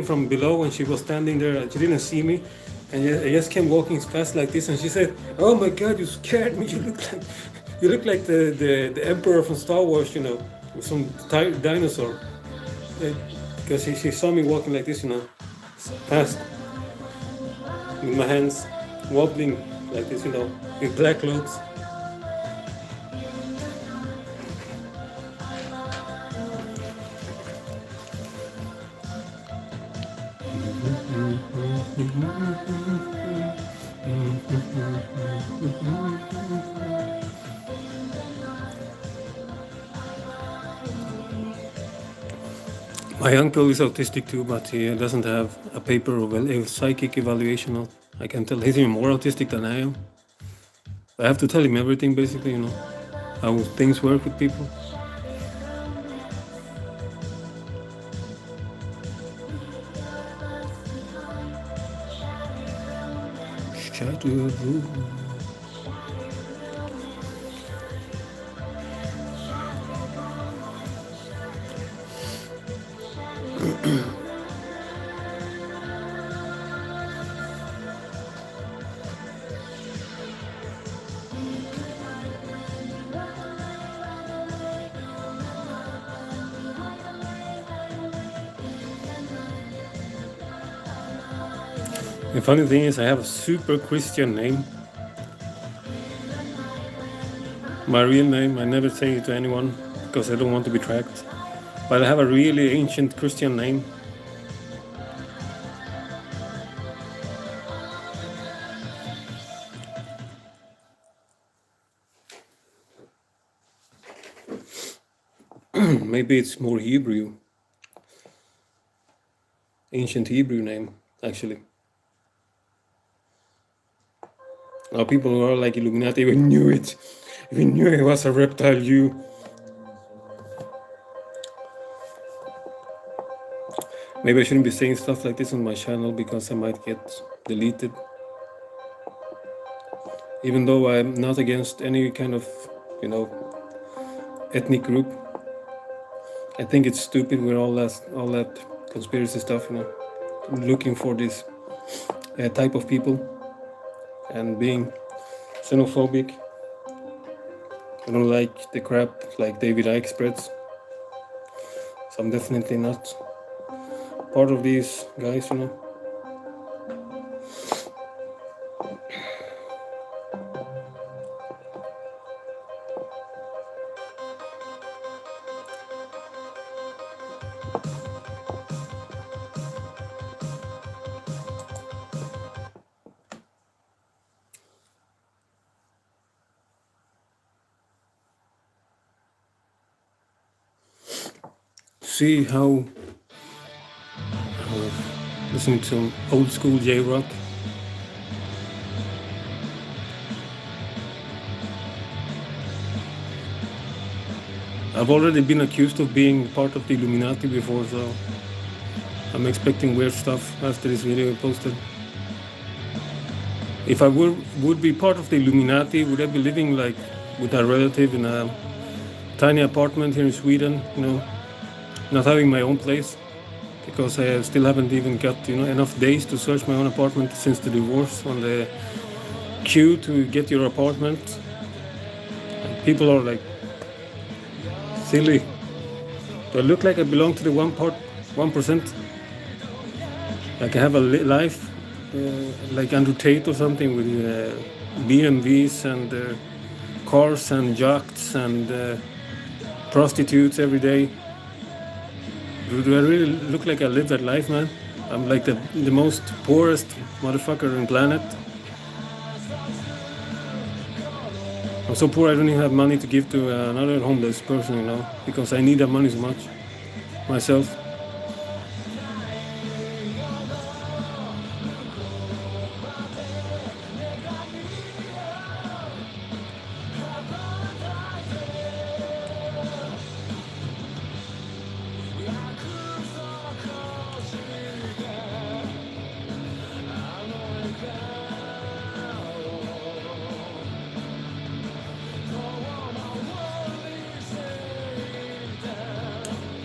from below, and she was standing there. She didn't see me, and I just came walking fast like this, and she said, "Oh my God, you scared me! You look like the Emperor from Star Wars, you know, with some dinosaur." Because she saw me walking like this, you know, fast, with my hands wobbling like this, you know, with black clothes. My uncle is autistic too, but he doesn't have a paper of a psychic evaluation. I can tell he's even more autistic than I am. I have to tell him everything, basically, you know, how things work with people. The funny thing is I have a super Christian name. My real name, I never say it to anyone because I don't want to be tracked. But I have a really ancient Christian name. Maybe it's more Hebrew. Ancient Hebrew name, actually. Now people are like Illuminati, we knew it. We knew it was a reptile you. Maybe I shouldn't be saying stuff like this on my channel because I might get deleted. Even though I'm not against any kind of, ethnic group. I think it's stupid with all that conspiracy stuff, looking for this type of people and being xenophobic. I don't like the crap like David Icke spreads. So I'm definitely not part of these guys, See how listening to some old school J-rock. I've already been accused of being part of the Illuminati before, so I'm expecting weird stuff after this video posted. If I would be part of the Illuminati, would I be living like with a relative in a tiny apartment here in Sweden, not having my own place? Because I still haven't even got enough days to search my own apartment since the divorce. On the queue to get your apartment, people are like, silly. Do I look like I belong to the 1%? Like I have a life like Andrew Tate or something with BMWs and cars and yachts and prostitutes every day. Do I really look like I live that life, man? I'm like the most poorest motherfucker on the planet. I'm so poor I don't even have money to give to another homeless person, because I need that money so much myself.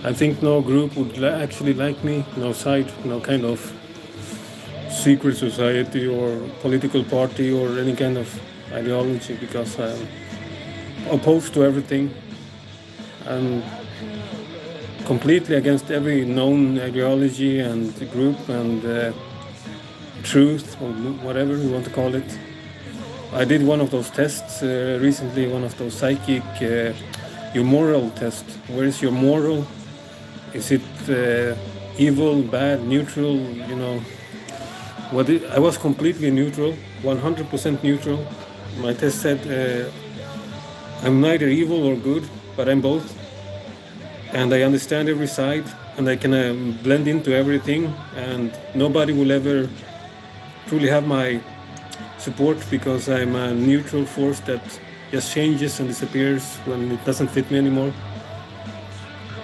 I think no group would actually like me, no side, no kind of secret society or political party or any kind of ideology, because I'm opposed to everything. I'm completely against every known ideology and group and truth, or whatever you want to call it. I did one of those tests recently, one of those psychic, your moral test. Where is your moral? Is it evil, bad, neutral? I was completely neutral, 100% neutral. My test said I'm neither evil or good, but I'm both. And I understand every side, and I can blend into everything, and nobody will ever truly have my support because I'm a neutral force that just changes and disappears when it doesn't fit me anymore.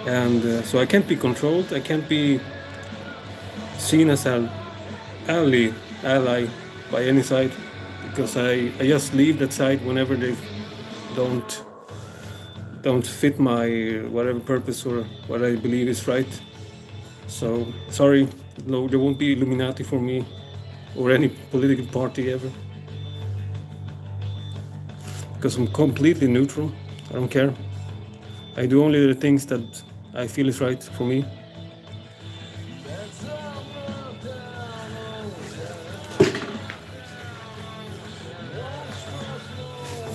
And so I can't be controlled, I can't be seen as an ally by any side, because I just leave that side whenever they don't fit my whatever purpose or what I believe is right. So sorry, no, there won't be Illuminati for me or any political party ever, because I'm completely neutral. I don't care. I do only the things that I feel is right for me.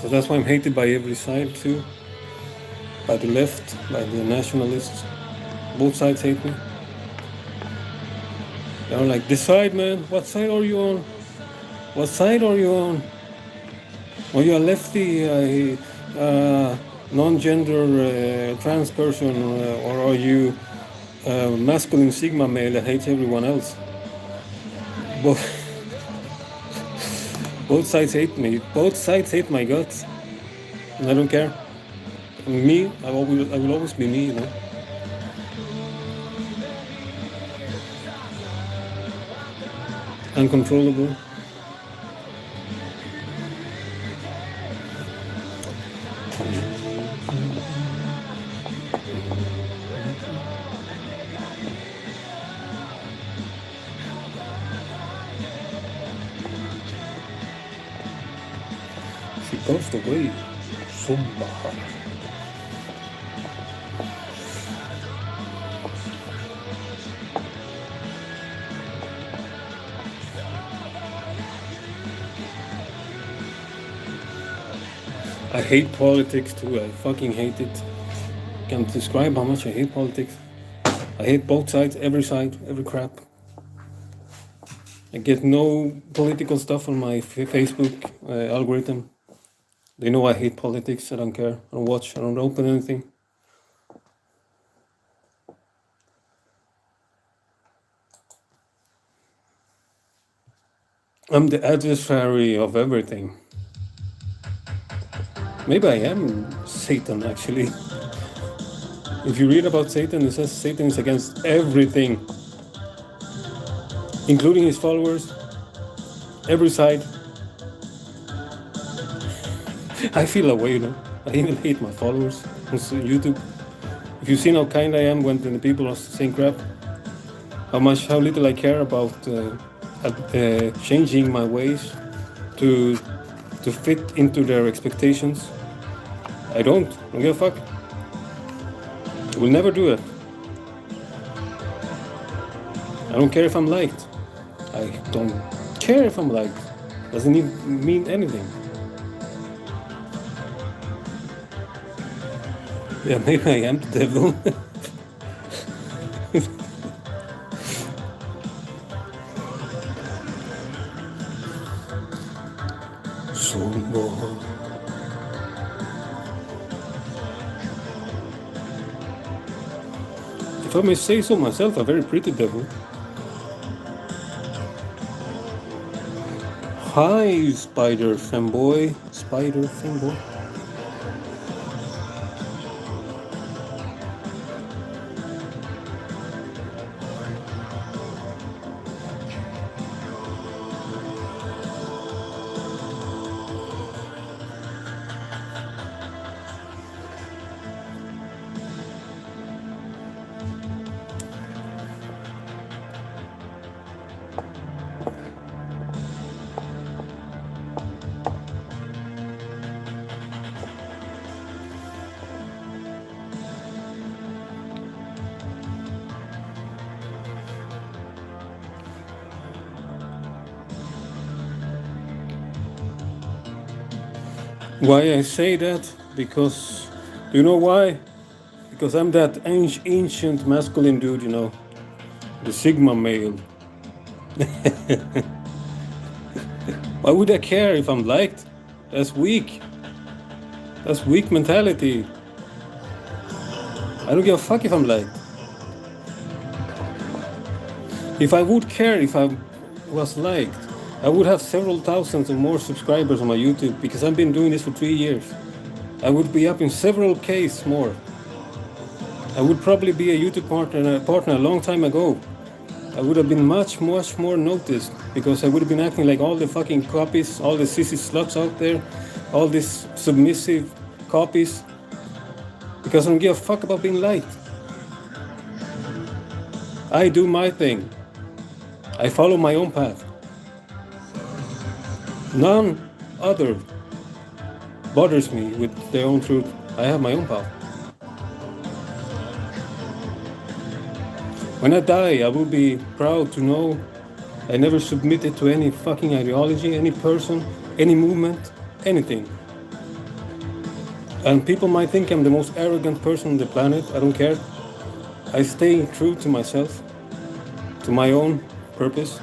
So that's why I'm hated by every side too. By the left, by the nationalists. Both sides hate me. They're like, decide, man. What side are you on? What side are you on? Are you a lefty, non-gender trans person, or are you a masculine sigma male that hates everyone else? Both, both sides hate me. Both sides hate my guts, and I don't care. Me, I will always be me, you know. Uncontrollable. She passed away. Sumba. I hate politics too. I fucking hate it. Can't describe how much I hate politics. I hate both sides, every crap. I get no political stuff on my Facebook algorithm. They know I hate politics. I don't care. I don't watch. I don't open anything. I'm the adversary of everything. Maybe I am Satan, actually. If you read about Satan, it says Satan is against everything, including his followers, every side. I feel away, you know. I even hate my followers on YouTube. If you've seen how kind I am when the people are saying crap, how little I care about changing my ways to fit into their expectations. I don't give a fuck. I will never do it. I don't care if I'm liked. I don't care if I'm liked. Doesn't even mean anything. Yeah, maybe I am the devil. If I may say so myself, a very pretty devil. Hi, Spider Femboy. Spider Femboy. Why I say that? Because, do you know why? Because I'm that ancient masculine dude, you know, the Sigma male. Why would I care if I'm liked? That's weak. That's weak mentality. I don't give a fuck if I'm liked. If I would care if I was liked, I would have several thousands or more subscribers on my YouTube because I've been doing this for 3 years. I would be up in several Ks more. I would probably be a YouTube partner a long time ago. I would have been much more noticed because I would have been acting like all the fucking copies, all the sissy sluts out there, all these submissive copies. Because I don't give a fuck about being liked. I do my thing. I follow my own path. None other bothers me with their own truth. I have my own path. When I die, I will be proud to know I never submitted to any fucking ideology, any person, any movement, anything. And people might think I'm the most arrogant person on the planet. I don't care. I stay true to myself, to my own purpose.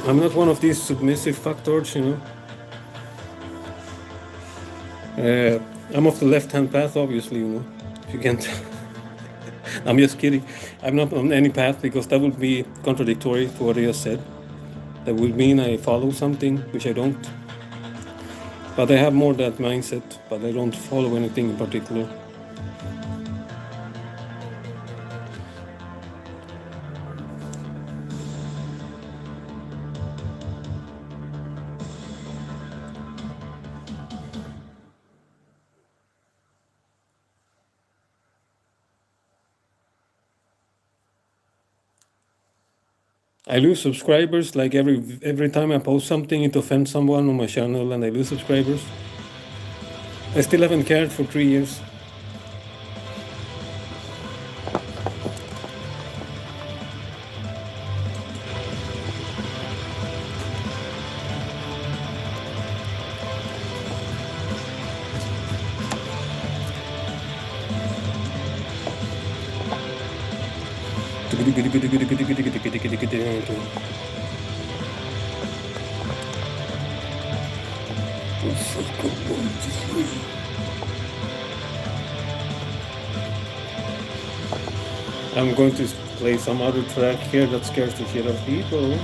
I'm not one of these submissive factors, you know. I'm of the left-hand path, obviously, you know. If you can't. I'm just kidding. I'm not on any path because that would be contradictory to what I just said. That would mean I follow something, which I don't. But I have more that mindset, but I don't follow anything in particular. I lose subscribers like every time I post something, it offends someone on my channel and I lose subscribers. I still haven't cared for 3 years. I'm going to play some other track here that scares the shit out of people.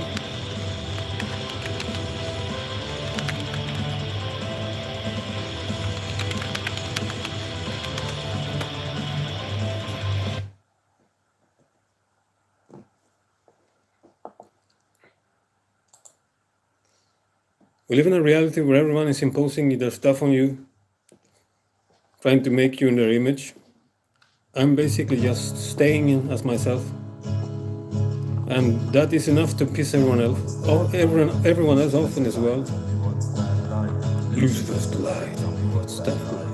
We live in a reality where everyone is imposing their stuff on you, trying to make you in their image. I'm basically just staying in as myself. And that is enough to piss everyone everyone else off in this world. Lucifer's the light. What's that light?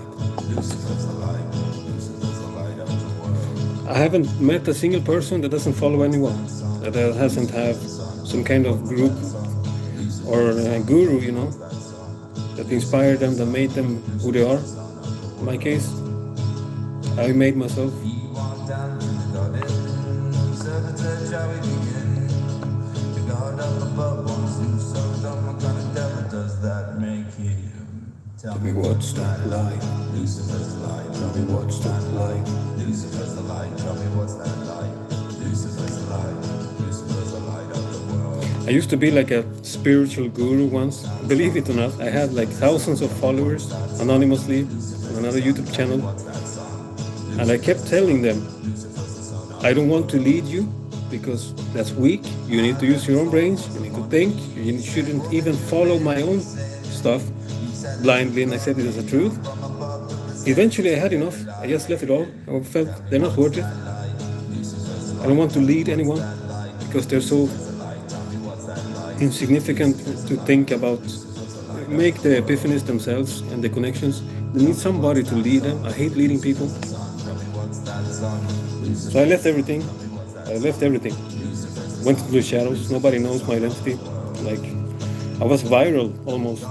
I haven't met a single person that doesn't follow anyone, that hasn't have some kind of group or a guru, you know, that inspired them, that made them who they are. In my case, I made myself. Tell me what's that light? Lucifer's the light. Tell me what's that light? Lucifer's the light. Tell me what's that light? Lucifer's the light. Lucifer's the light of the world. I used to be like a spiritual guru once. Believe it or not, I had like thousands of followers anonymously on another YouTube channel. And I kept telling them, I don't want to lead you because that's weak. You need to use your own brains. You need to think. You shouldn't even follow my own stuff blindly, and I said it as a truth. Eventually I had enough. I just left it all. I felt they're not worth it. I don't want to lead anyone because they're so insignificant to think about. Make the epiphanies themselves and the connections. They need somebody to lead them. I hate leading people. So I left everything. Went into the shadows. Nobody knows my identity. Like, I was viral almost.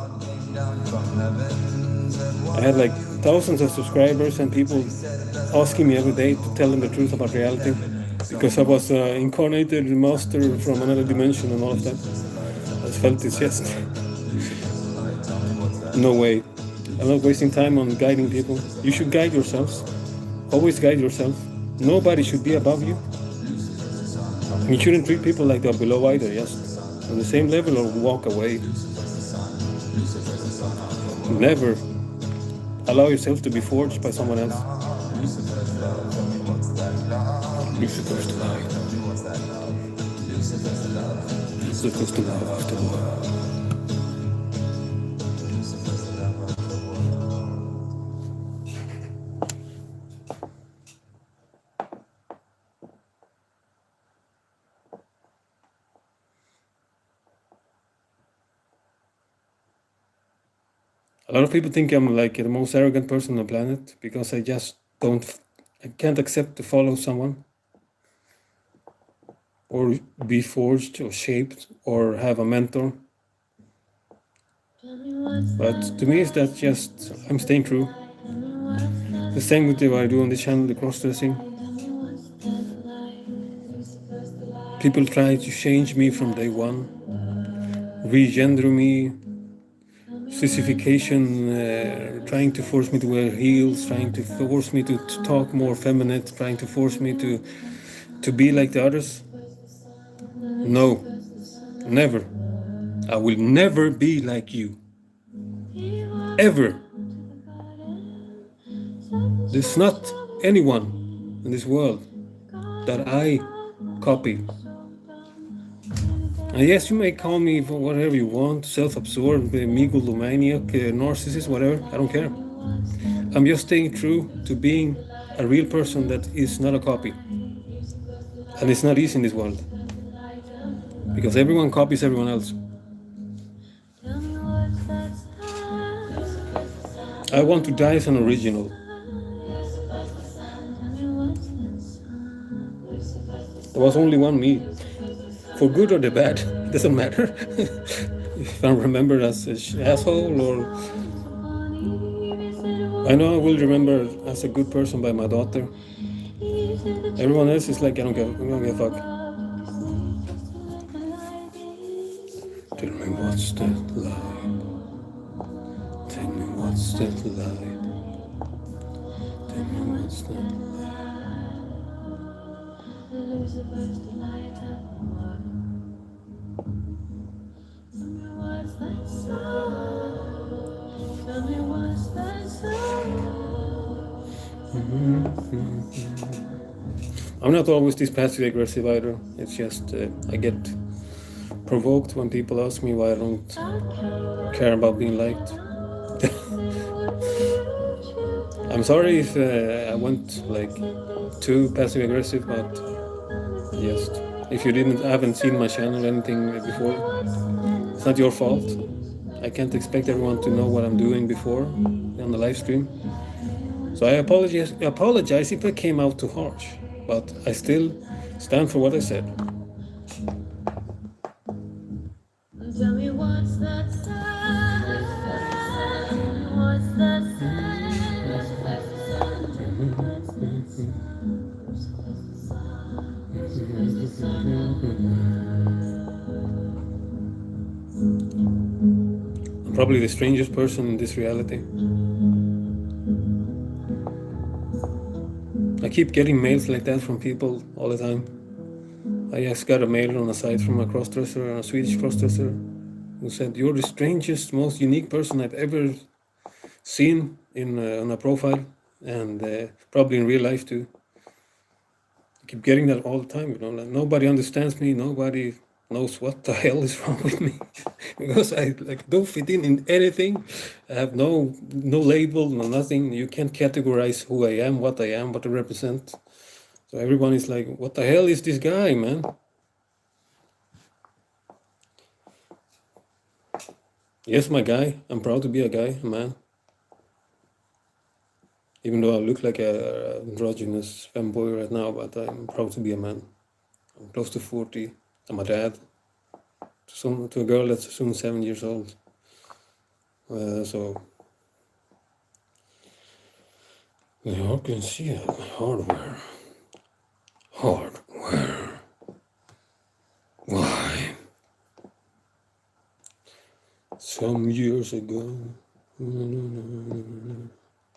I had like thousands of subscribers and people asking me every day to tell them the truth about reality because I was incarnated master from another dimension and all of that. I felt it's just no way. I'm not wasting time on guiding people. You should guide yourselves. Always guide yourself. Nobody should be above you. You shouldn't treat people like they're below either, just on the same level or walk away. Never allow yourself to be forged by someone else. Lucifer's the light. Lucifer's the love of the world. A lot of people think I'm like the most arrogant person on the planet because I can't accept to follow someone or be forged or shaped or have a mentor. But to me, it's that just I'm staying true. The same with what I do on the channel, the cross-dressing. People try to change me from day one, regender me, sissification, trying to force me to wear heels, trying to force me to talk more feminine, trying to force me to be like the others. No, never. I will never be like you. Ever. There's not anyone in this world that I copy. And yes, you may call me for whatever you want, self-absorbed, megalomaniac, narcissist, whatever, I don't care. I'm just staying true to being a real person that is not a copy. And it's not easy in this world. Because everyone copies everyone else. I want to die as an original. There was only one me. For good or the bad, it doesn't matter. If I'm remembered as an asshole or... I know I will remember as a good person by my daughter. Everyone else is like, I don't give a fuck. Tell me what's that light? Tell me what's that light? Tell me what's that light? I'm not always this passive aggressive either. It's just I get provoked when people ask me why I don't care about being liked. I'm sorry if I went like too passive aggressive, but just if you haven't seen my channel or anything before, it's not your fault. I can't expect everyone to know what I'm doing before on the live stream. So I apologize if I came out too harsh, but I still stand for what I said. Tell me what's that sign? What's that I'm probably the strangest person in this reality. I keep getting mails like that from people all the time. I just got a mail on a site from a crossdresser, a Swedish crossdresser, who said, "You're the strangest, most unique person I've ever seen on a profile, and probably in real life too." I keep getting that all the time, you know. Like, nobody understands me, nobody knows what the hell is wrong with me, because I like don't fit in anything. I have no label, no nothing. You can't categorize who I am, what I represent. So everyone is like, what the hell is this guy, man? Yes, my guy. I'm proud to be a guy, a man. Even though I look like a androgynous femboy right now, but I'm proud to be a man. I'm close to 40. I'm a dad to a girl that's soon 7 years old. So you can see it. Hardware. Why? Some years ago.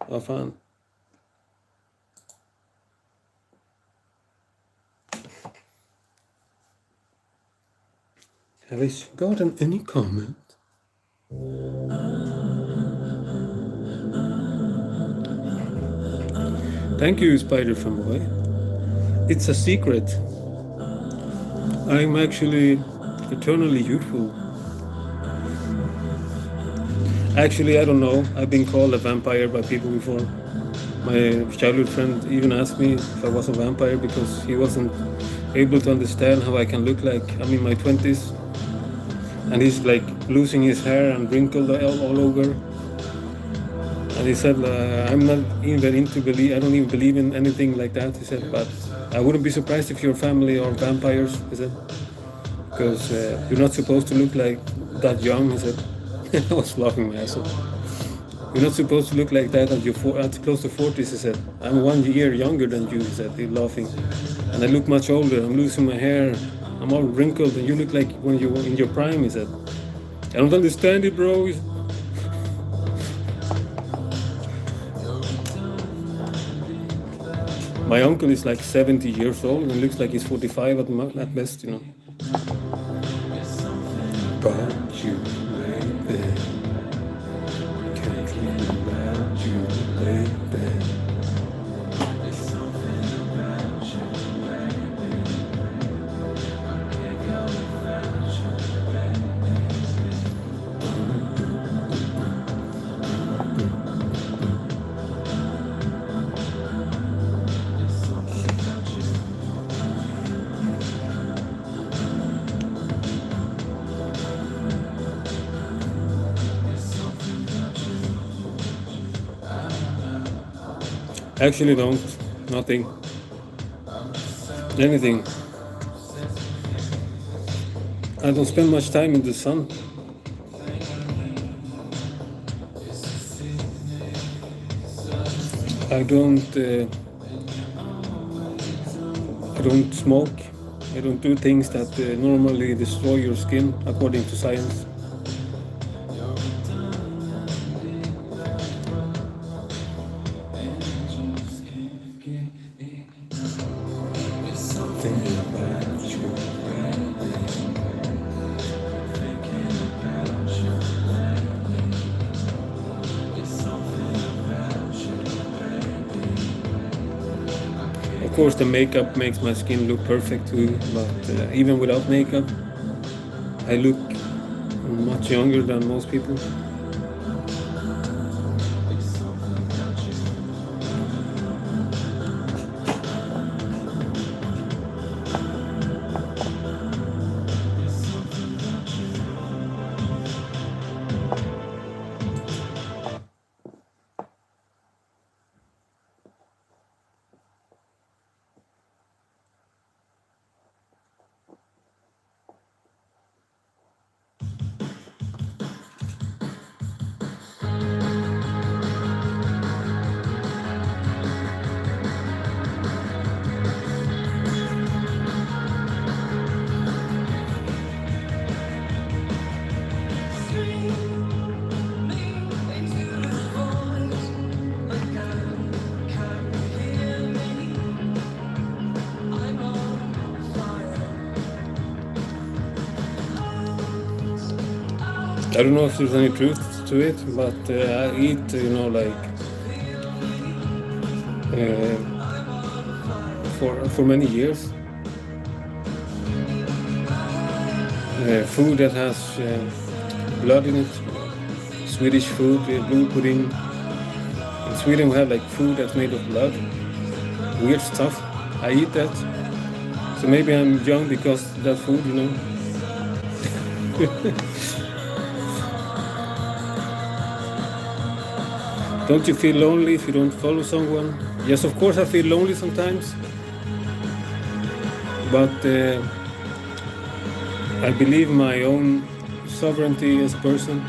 Vad fan? Have I gotten any comment? Thank you, Spider Fanboy. It's a secret. I'm actually eternally youthful. Actually, I don't know. I've been called a vampire by people before. My childhood friend even asked me if I was a vampire because he wasn't able to understand how I can look like I'm in my 20s. And he's like losing his hair and wrinkled all over. And he said, I'm not even I don't even believe in anything like that. He said, but I wouldn't be surprised if your family are vampires, he said. Because you're not supposed to look like that young, he said. I was laughing my ass off. You're not supposed to look like that at close to 40s, he said. I'm 1 year younger than you, he said, he's laughing. And I look much older, I'm losing my hair, I'm all wrinkled, and you look like when you were in your prime, he said. I don't understand it, bro. My uncle is like 70 years old and looks like he's 45 at best, you know. But you, baby, can't live without you, baby. Actually don't, nothing, anything. I don't spend much time in the sun. I don't smoke. I don't do things that normally destroy your skin according to science. Of course, the makeup makes my skin look perfect too, but even without makeup, I look much younger than most people. I don't know if there's any truth to it, but I eat, you know, like for many years, food that has blood in it. Swedish food, blue pudding. In Sweden we have like food that's made of blood. Weird stuff. I eat that. So maybe I'm young because of that food, you know. Don't you feel lonely if you don't follow someone? Yes, of course I feel lonely sometimes. But I believe my own sovereignty as a person,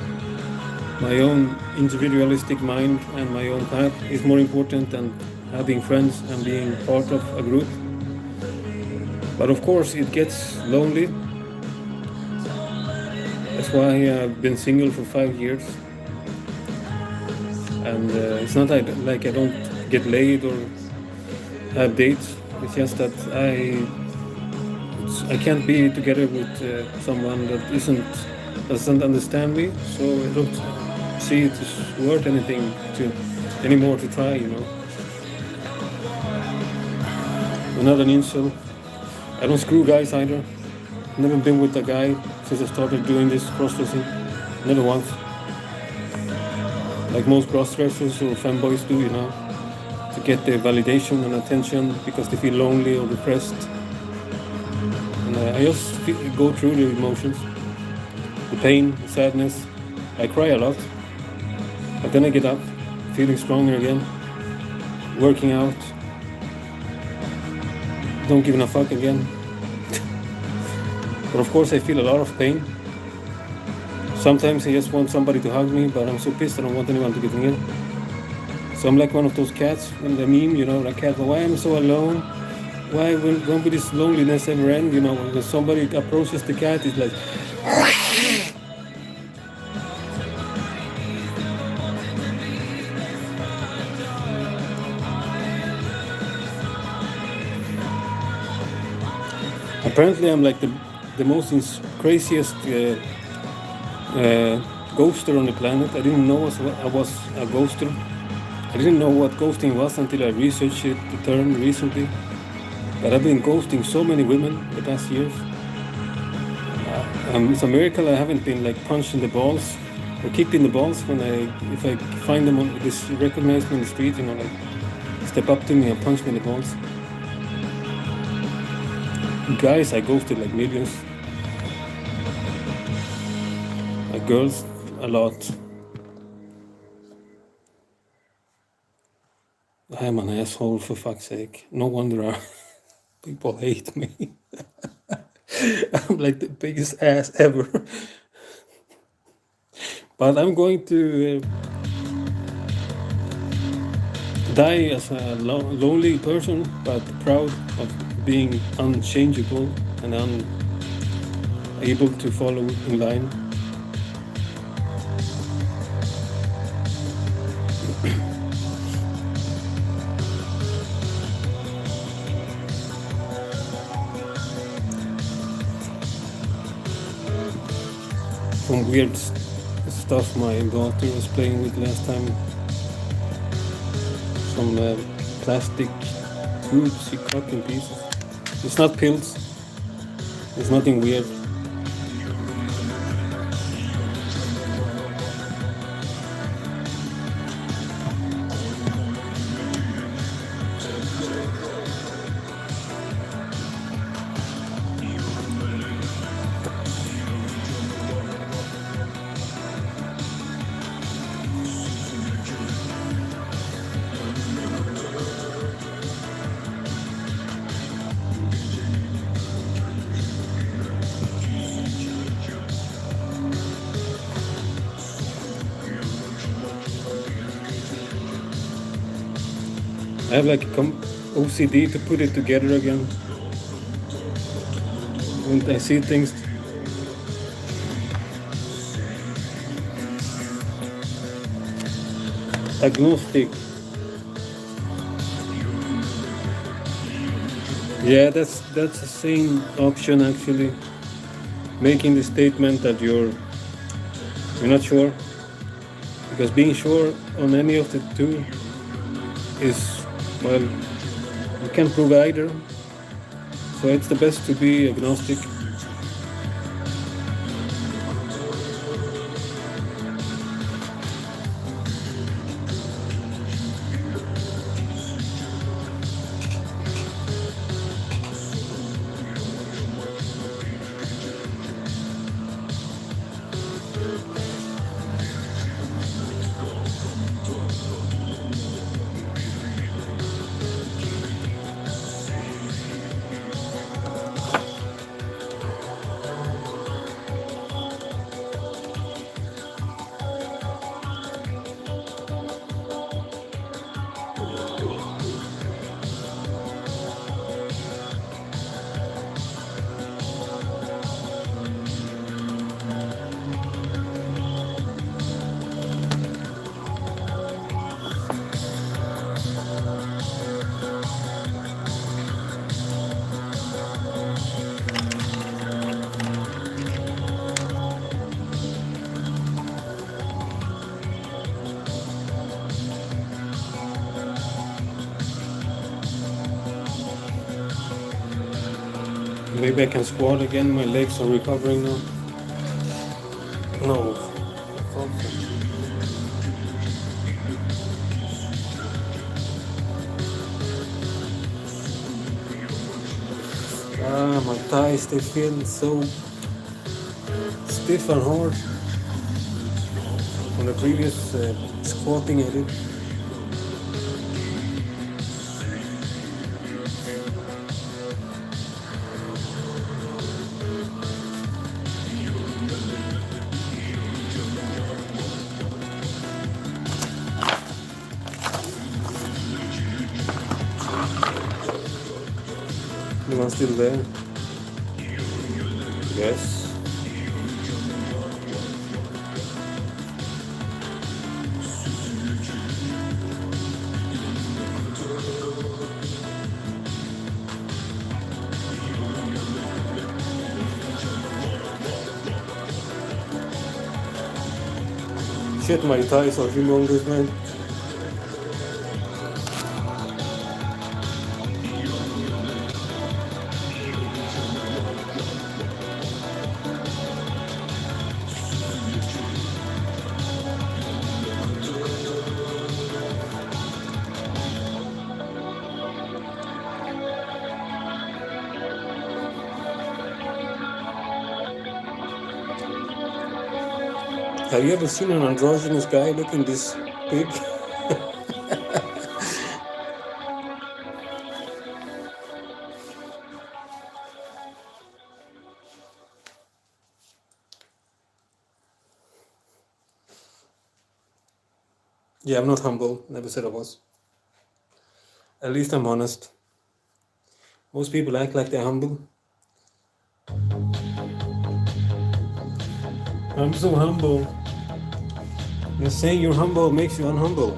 my own individualistic mind and my own path is more important than having friends and being part of a group. But of course it gets lonely. That's why I've been single for 5 years. And it's not like I don't get laid or have dates. It's just that I can't be together with someone that doesn't understand me. So I don't see it as worth anything anymore to try, you know. I'm not an incel. I don't screw guys either. Never been with a guy since I started doing this cross-dressing. Never once. Like most cross-dressers or fanboys do, you know, to get the validation and attention because they feel lonely or depressed. And I just go through the emotions, the pain, the sadness. I cry a lot, but then I get up, feeling stronger again, working out, don't give a fuck again. But of course I feel a lot of pain. Sometimes I just want somebody to hug me, but I'm so pissed I don't want anyone to get near. So I'm like one of those cats in the meme, you know, like cat, why am I so alone? Why won't this loneliness ever end? You know, when somebody approaches the cat, it's like, apparently I'm like the most craziest ghoster on the planet. I didn't know I was a ghoster. I didn't know what ghosting was until I researched the term recently. But I've been ghosting so many women the past years. It's a miracle I haven't been like punched in the balls or kicked in the balls if I find them recognize me in the street, you know, like step up to me and punch me in the balls. Guys, I ghosted like millions. Girls, a lot. I'm an asshole, for fuck's sake. No wonder people hate me. I'm like the biggest ass ever. But I'm going to die as a lonely person, but proud of being unchangeable and unable to follow in line. Some weird stuff my daughter was playing with last time. Some plastic tubes she cut in pieces. It's not pills. It's nothing weird. I have like OCD to put it together again. When I see things, agnostic. Yeah, that's the same option actually. Making the statement that you're not sure, because being sure on any of the two is, well, you can't prove either. So it's the best to be agnostic. Maybe I can squat again, my legs are recovering now. No, I thought so. My thighs, they feel so stiff and hard on the previous squatting I did. everyone still there? Yes. Shit, my thighs are humongous, man. Have you ever seen an androgynous guy looking this big? Yeah, I'm not humble. Never said I was. At least I'm honest. Most people act like they're humble. I'm so humble. You're saying you're humble makes you unhumble.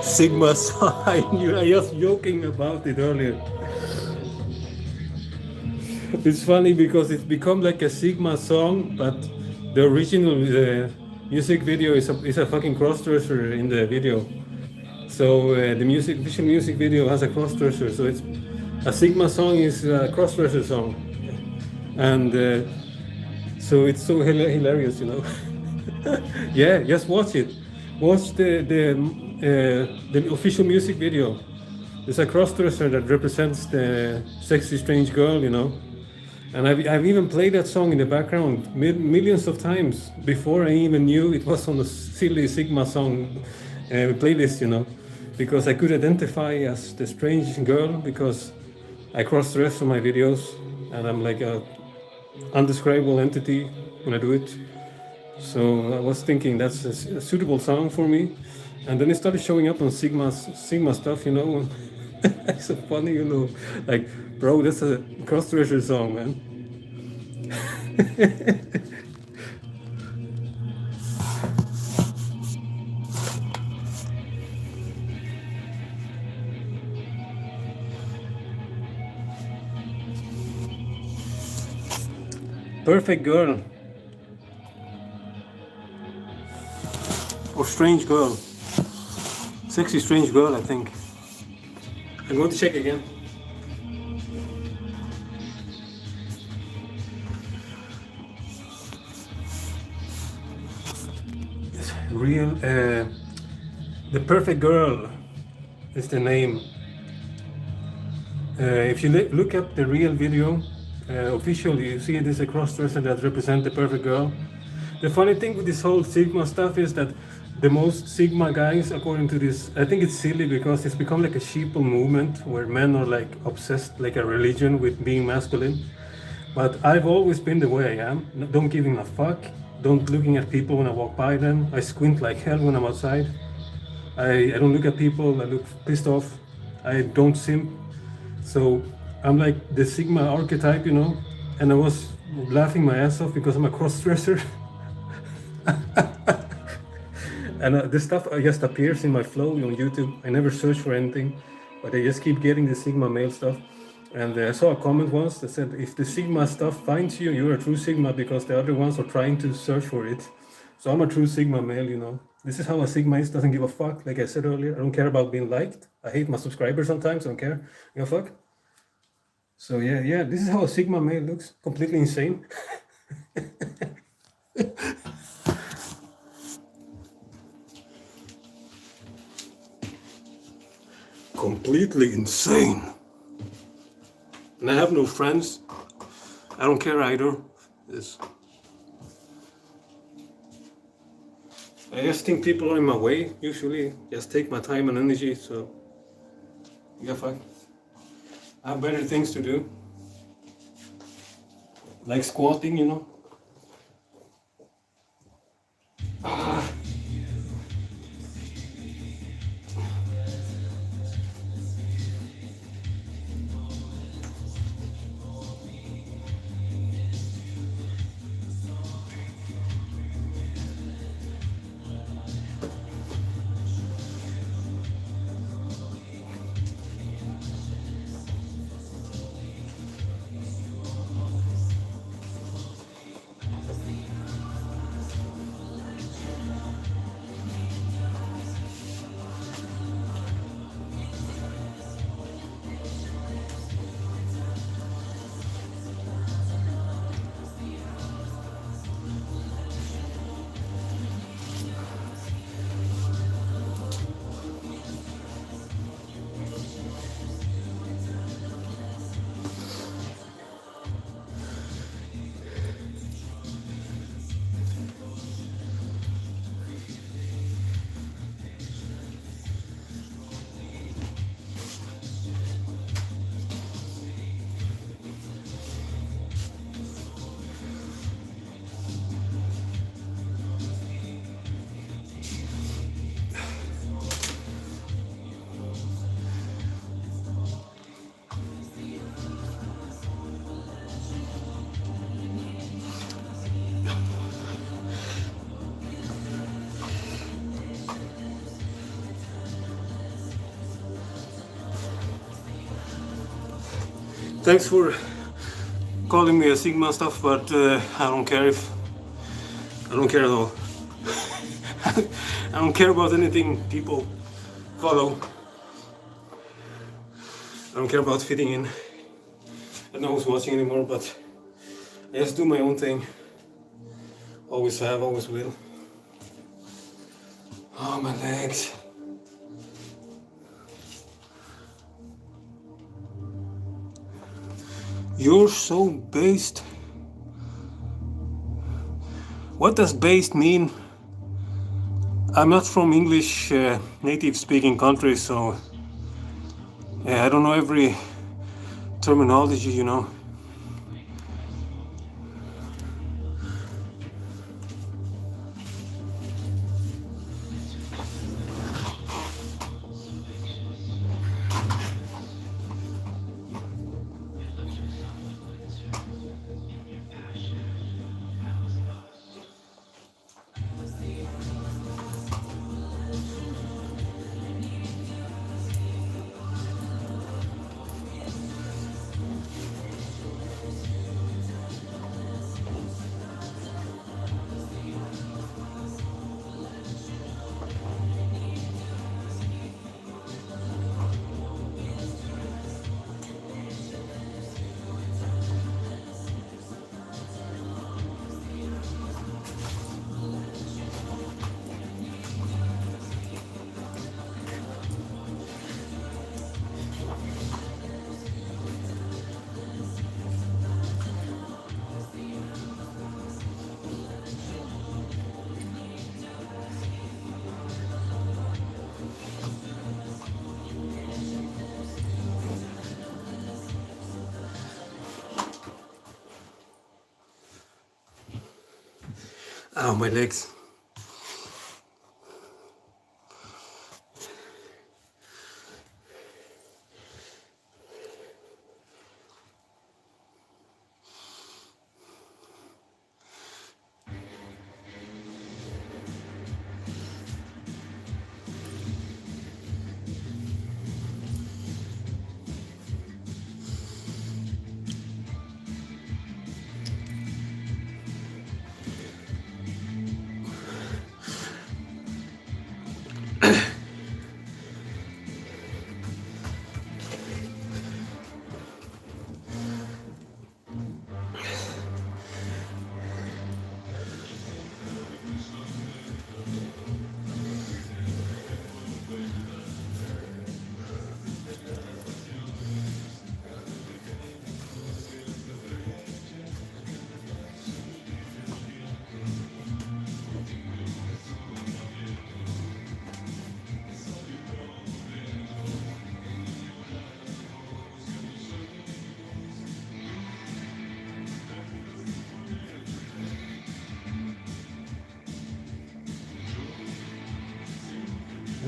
Sigma sign. I was joking about it earlier. It's funny because it's become like a Sigma song, but the original music video is a fucking crossdresser in the video. So the official music video has a crossdresser. So it's a Sigma song is a crossdresser song, and so it's so hilarious, you know. Yeah, just watch it. Watch the official music video. There's a crossdresser that represents the sexy strange girl, you know. And I've even played that song in the background millions of times before I even knew it was on a silly Sigma song playlist, you know, because I could identify as the strange girl because I cross-dress for my videos and I'm like a undescribable entity when I do it. So I was thinking that's a suitable song for me, and then it started showing up on Sigma stuff, you know. It's so funny, you know, like, bro, that's a cross-dresser song, man. Perfect girl. Or strange girl. Sexy strange girl, I think. I'm going to check again. Real, the perfect girl is the name. If you look up the real video, officially, you see there's a crossdresser that represents the perfect girl. The funny thing with this whole Sigma stuff is that the most Sigma guys, according to this, I think it's silly because it's become like a sheeple movement where men are like obsessed, like a religion, with being masculine. But I've always been the way I am. Don't giving a fuck. Don't looking at people when I walk by them. I squint like hell when I'm outside. I don't look at people. I look pissed off. I don't simp. So I'm like the Sigma archetype, you know. And I was laughing my ass off because I'm a cross-dresser. And this stuff just appears in my flow on YouTube. I never search for anything, but I just keep getting the Sigma male stuff. And I saw a comment once that said, if the Sigma stuff finds you, you're a true Sigma because the other ones are trying to search for it. So I'm a true Sigma male, you know. This is how a Sigma is, doesn't give a fuck. Like I said earlier, I don't care about being liked. I hate my subscribers sometimes, I don't care. Give a fuck. So yeah, this is how a Sigma male looks. Completely insane. Completely insane. And I have no friends. I don't care either. I just think people are in my way, usually. Just take my time and energy, so yeah, fuck. I have better things to do, like squatting, you know. Thanks for calling me a Sigma stuff, but I don't care if I don't care at all. I don't care about anything people follow. I don't care about fitting in. I don't know who's watching anymore, but I just do my own thing. Always have, always will. Oh, my legs. You're so based. What does based mean? I'm not from English native speaking countries, so I don't know every terminology, you know. Ow, my legs.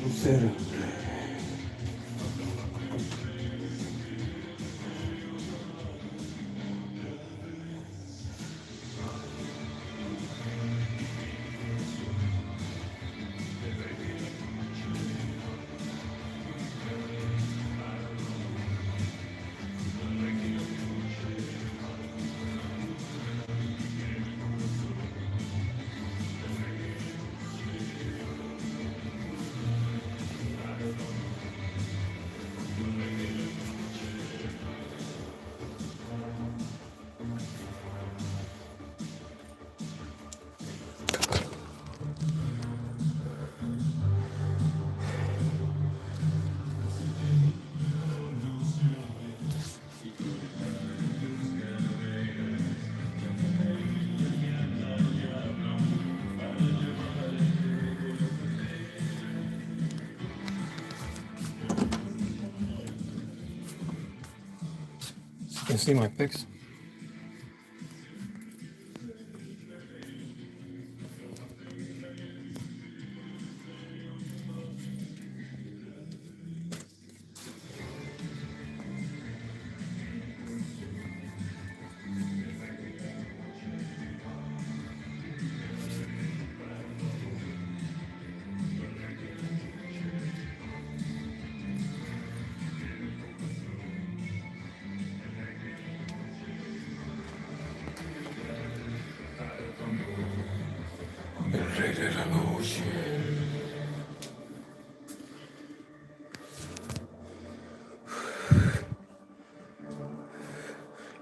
Zero. You can see my pics.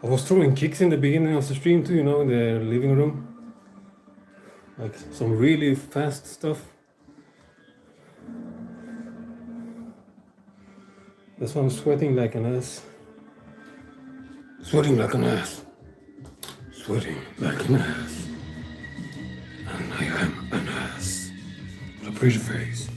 I was throwing kicks in the beginning of the stream too, you know, in the living room. Like some really fast stuff. That's why I'm sweating like an ass. Sweating like an ass. Sweating like an ass. And I am an ass. A pretty face.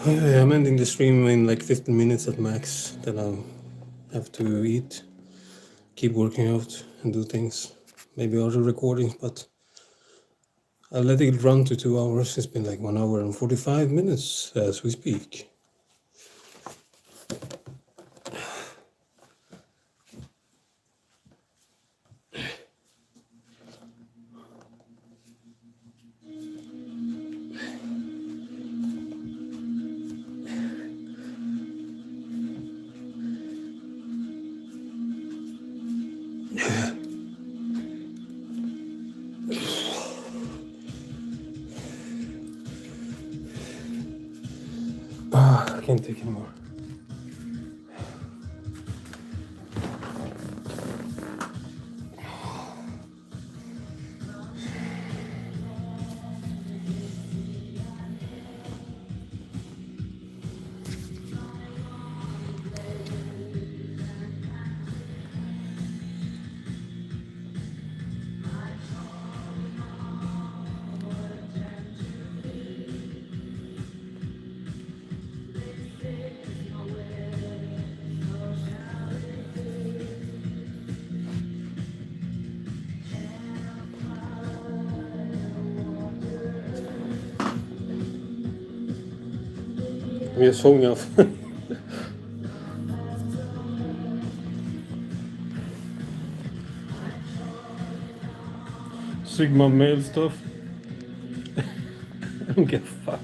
I'm ending the stream in like 15 minutes at max. Then I'll have to eat, keep working out and do things. Maybe other recordings, but I'll let it run to 2 hours. It's been like 1 hour and 45 minutes as we speak. I can't take anymore. I'm just showing off. Sigma male stuff. I don't give a fuck.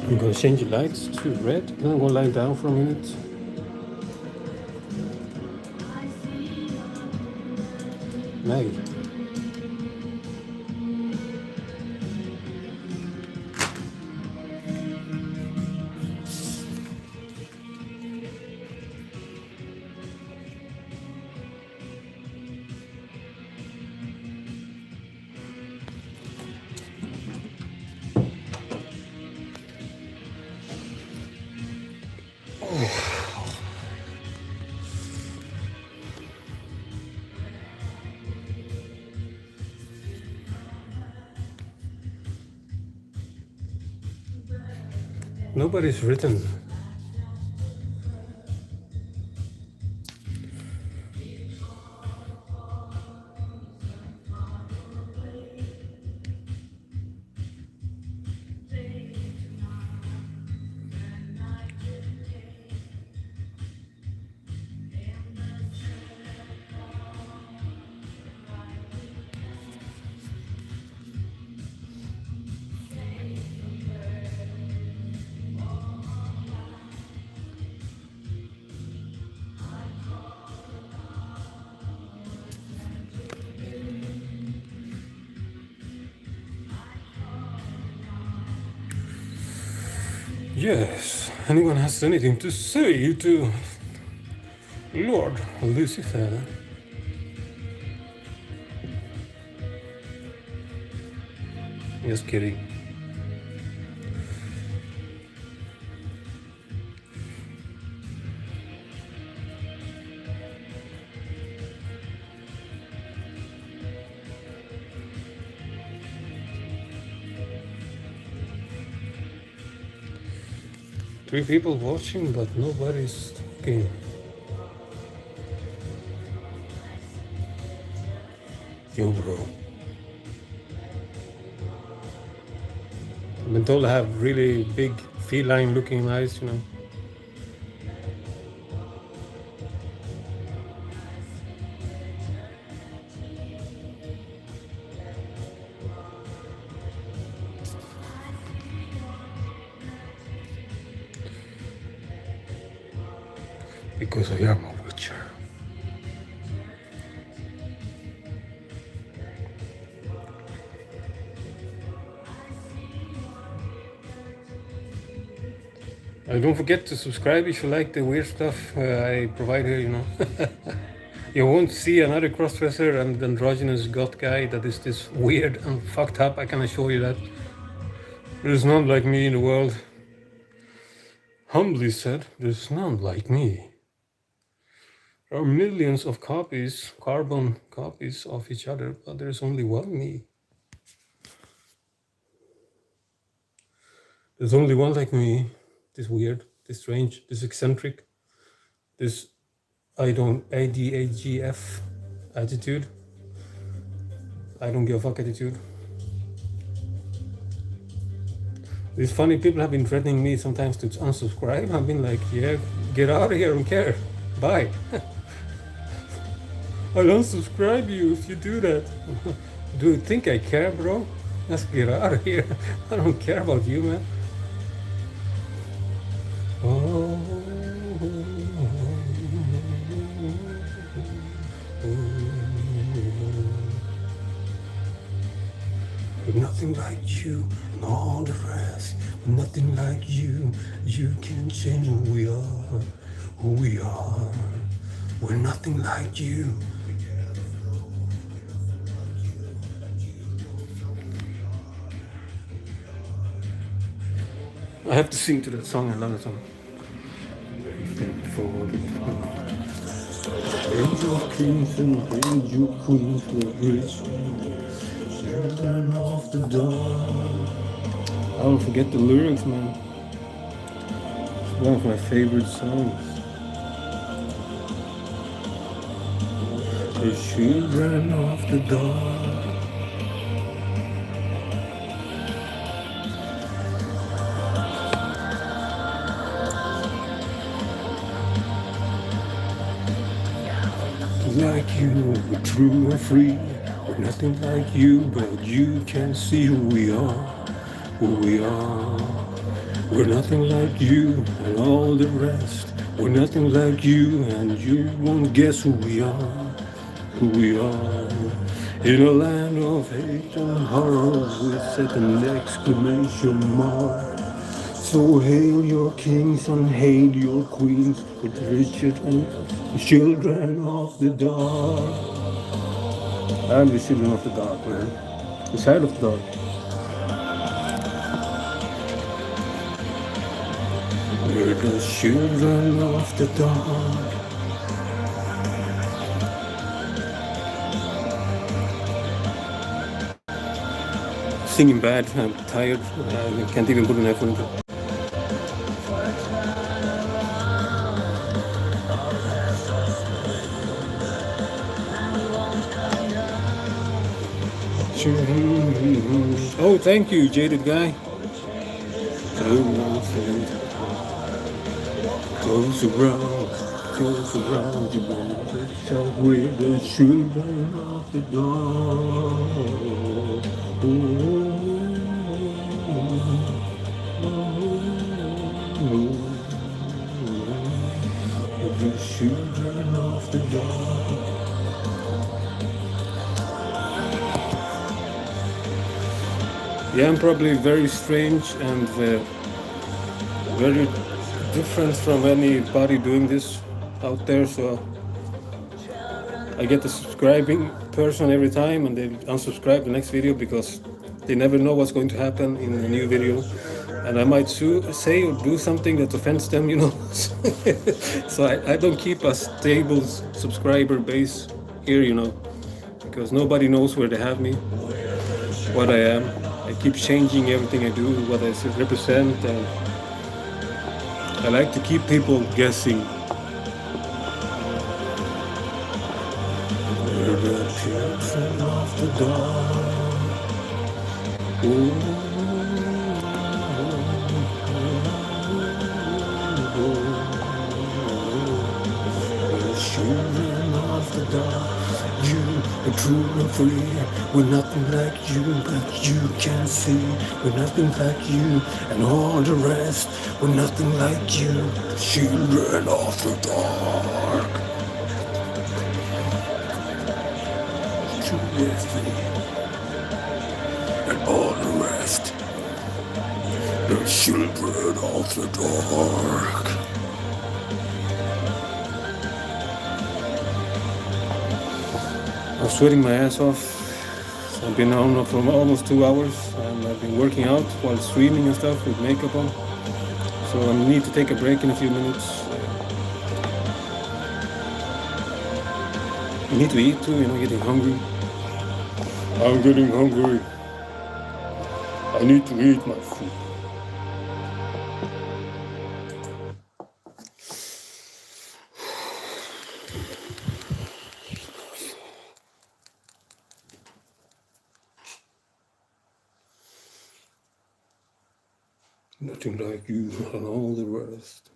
I'm gonna change the lights to red, then I'm gonna lie down for a minute. Maggie. Nobody's written. Yes, anyone has anything to say to Lord Lucifer? Just kidding. Three people watching, but nobody's talking. Yo, bro. I've been told I have really big feline-looking eyes, you know. Because I am a witcher. Don't forget to subscribe if you like the weird stuff I provide here, you know. You won't see another crossdresser and androgynous goth guy that is this weird and fucked up, I can assure you that. There's none like me in the world. Humbly said, there's none like me. There are millions of copies, carbon copies of each other, but there's only one me. There's only one like me. This weird, this strange, this eccentric, this ADHGF attitude. I don't give a fuck attitude. These funny people have been threatening me sometimes to unsubscribe. I've been like, yeah, get out of here, I don't care. Bye. I'll unsubscribe you if you do that. Do you think I care, bro? Let's get out of here. I don't care about you, man. Oh, but nothing like you and all the rest. Nothing like you. You can change who we are. Who we are. We're nothing like you. I have to sing to that song. I love that song. Angel kings and angel queens will reach. Turn off the dawn. I don't forget the lyrics, man. It's one of my favorite songs. The children of the dawn. Like you, we're true and free. We're nothing like you, but you can see who we are, who we are. We're nothing like you and all the rest. We're nothing like you, and you won't guess who we are. Who we are. In a land of hate and horror, we set an exclamation mark. So hail your kings and hail your queens, with Richard and the children of the dark. I'm the children of the dark, man. The side of the dark. We're the children of the dark. Singing bad, I'm tired, I can't even put an effort into it. Oh, thank you, jaded guy. Goes around, you know, so we're the children of the dawn. The children of the dawn. Yeah, I'm probably very strange and very different from anybody doing this out there, so I get a subscribing person every time and they unsubscribe the next video because they never know what's going to happen in a new video, and I might say or do something that offends them, you know. So I don't keep a stable subscriber base here, you know, because nobody knows where they have me, what I am. I keep changing everything I do, what I represent, and I like to keep people guessing. We're the children of the dawn. We're the children of the dawn. You are true and free. We're nothing like you, but you can see. We're nothing like you, and all the rest. We're nothing like you, the children of the dark. True and free, and all the rest. The children of the dark. I'm sweating my ass off. I've been on for almost 2 hours and I've been working out while streaming and stuff with makeup on. So I need to take a break in a few minutes. I need to eat too, you know, getting hungry. I'm getting hungry. I need to eat my food. Nothing like you and all the rest.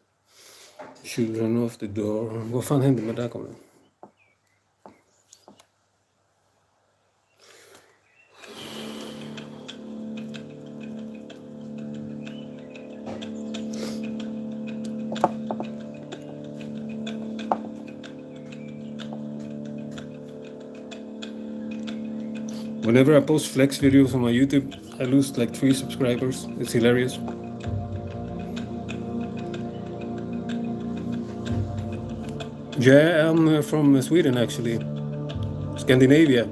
Children of the door. Vad fan hände med det här kameran? Whenever I post flex videos on my YouTube, I lose like 3 subscribers. It's hilarious. Yeah, I'm from Sweden actually. Scandinavia.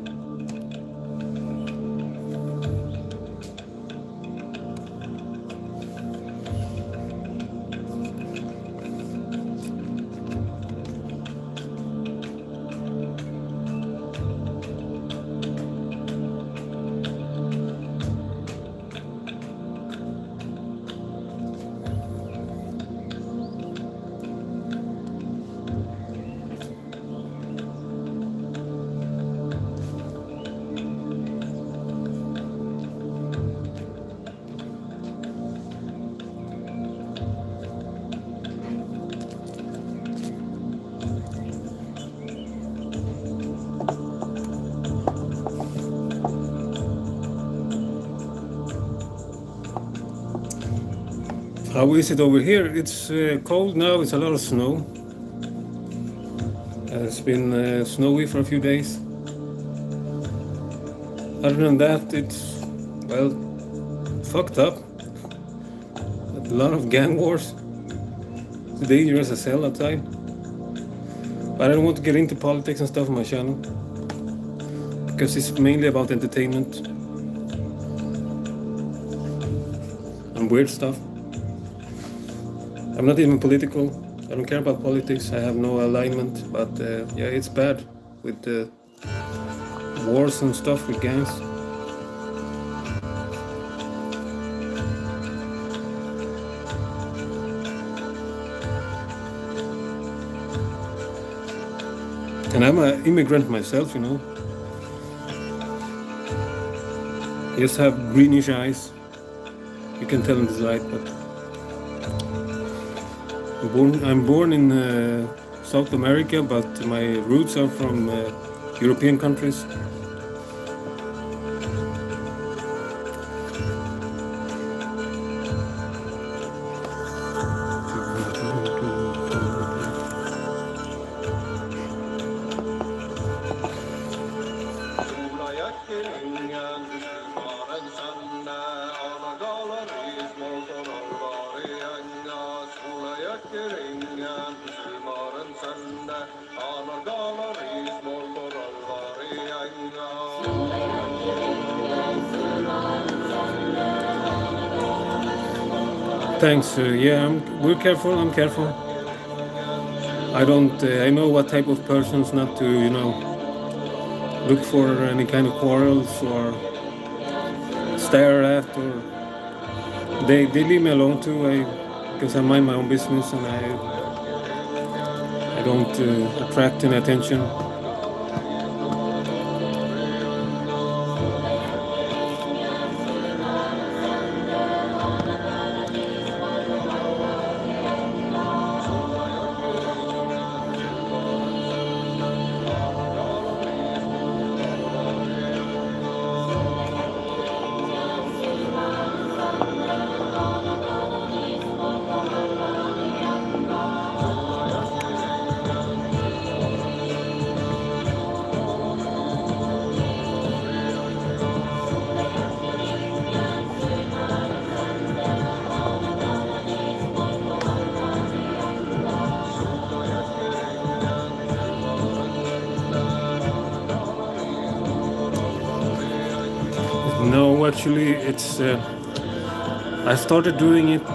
How is it over here? It's cold now, it's a lot of snow. It's been snowy for a few days. Other than that, it's, well, fucked up. A lot of gang wars. It's dangerous as hell outside. But I don't want to get into politics and stuff on my channel, because it's mainly about entertainment and weird stuff. I'm not even political. I don't care about politics. I have no alignment. But yeah, it's bad with the wars and stuff with gangs. And I'm an immigrant myself, you know. I just have greenish eyes. You can tell in this light, but I'm born in South America, but my roots are from European countries. Thanks. Yeah, we're careful. I'm careful. I don't. I know what type of persons not to, you know, look for any kind of quarrels or stare at, or they leave me alone too. Because I mind my own business and I don't attract any attention. No, actually, it's. I started doing it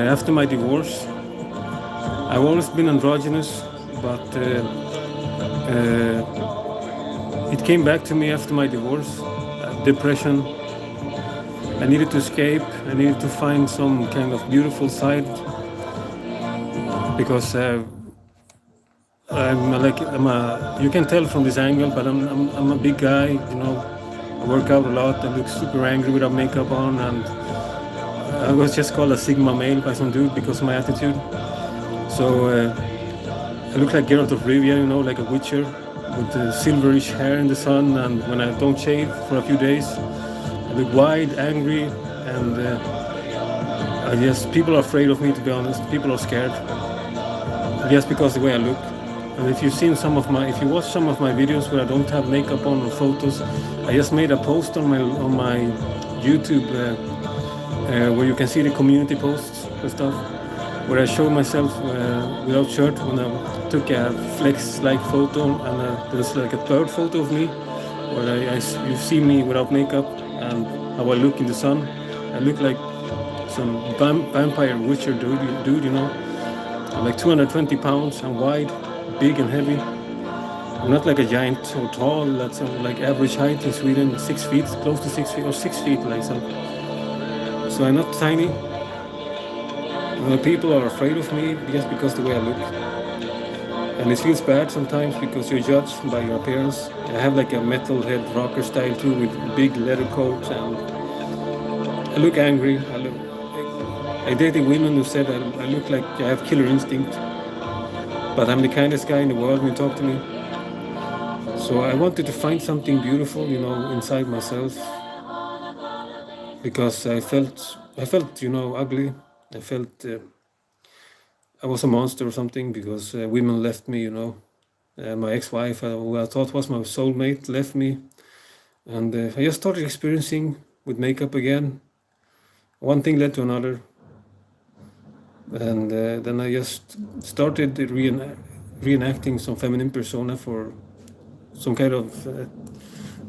after my divorce. I've always been androgynous, but it came back to me after my divorce. Depression. I needed to escape. I needed to find some kind of beautiful side, because you can tell from this angle, but I'm a big guy, you know. I work out a lot. I look super angry without makeup on, and I was just called a Sigma male by some dude because of my attitude. So I look like Geralt of Rivia, you know, like a witcher with silverish hair in the sun. And when I don't shave for a few days, I look wide, angry, and I guess people are afraid of me, to be honest. People are scared just because of the way I look. And if you watch some of my videos where I don't have makeup on or photos, I just made a post on my YouTube where you can see the community posts and stuff, where I show myself without shirt when I took a flex-like photo, and there's like a third photo of me where you see me without makeup and how I look in the sun. I look like some vampire witcher dude, you know. I'm like 220 pounds. I'm wide, big and heavy. I'm not like a giant or tall. That's like average height in Sweden, 6 feet, close to 6 feet, or 6 feet like so. So I'm not tiny. People are afraid of me just because of the way I look. And it feels bad sometimes because you're judged by your appearance. I have like a metalhead rocker style too, with big leather coat, and I look angry. I dated women who said I look like I have killer instinct, but I'm the kindest guy in the world when you talk to me. So I wanted to find something beautiful, you know, inside myself, because I felt I felt, ugly. I felt I was a monster or something because women left me, my ex-wife, who I thought was my soulmate, left me. And I just started experiencing with makeup again. One thing led to another. And then I just started reenacting some feminine persona for some kind of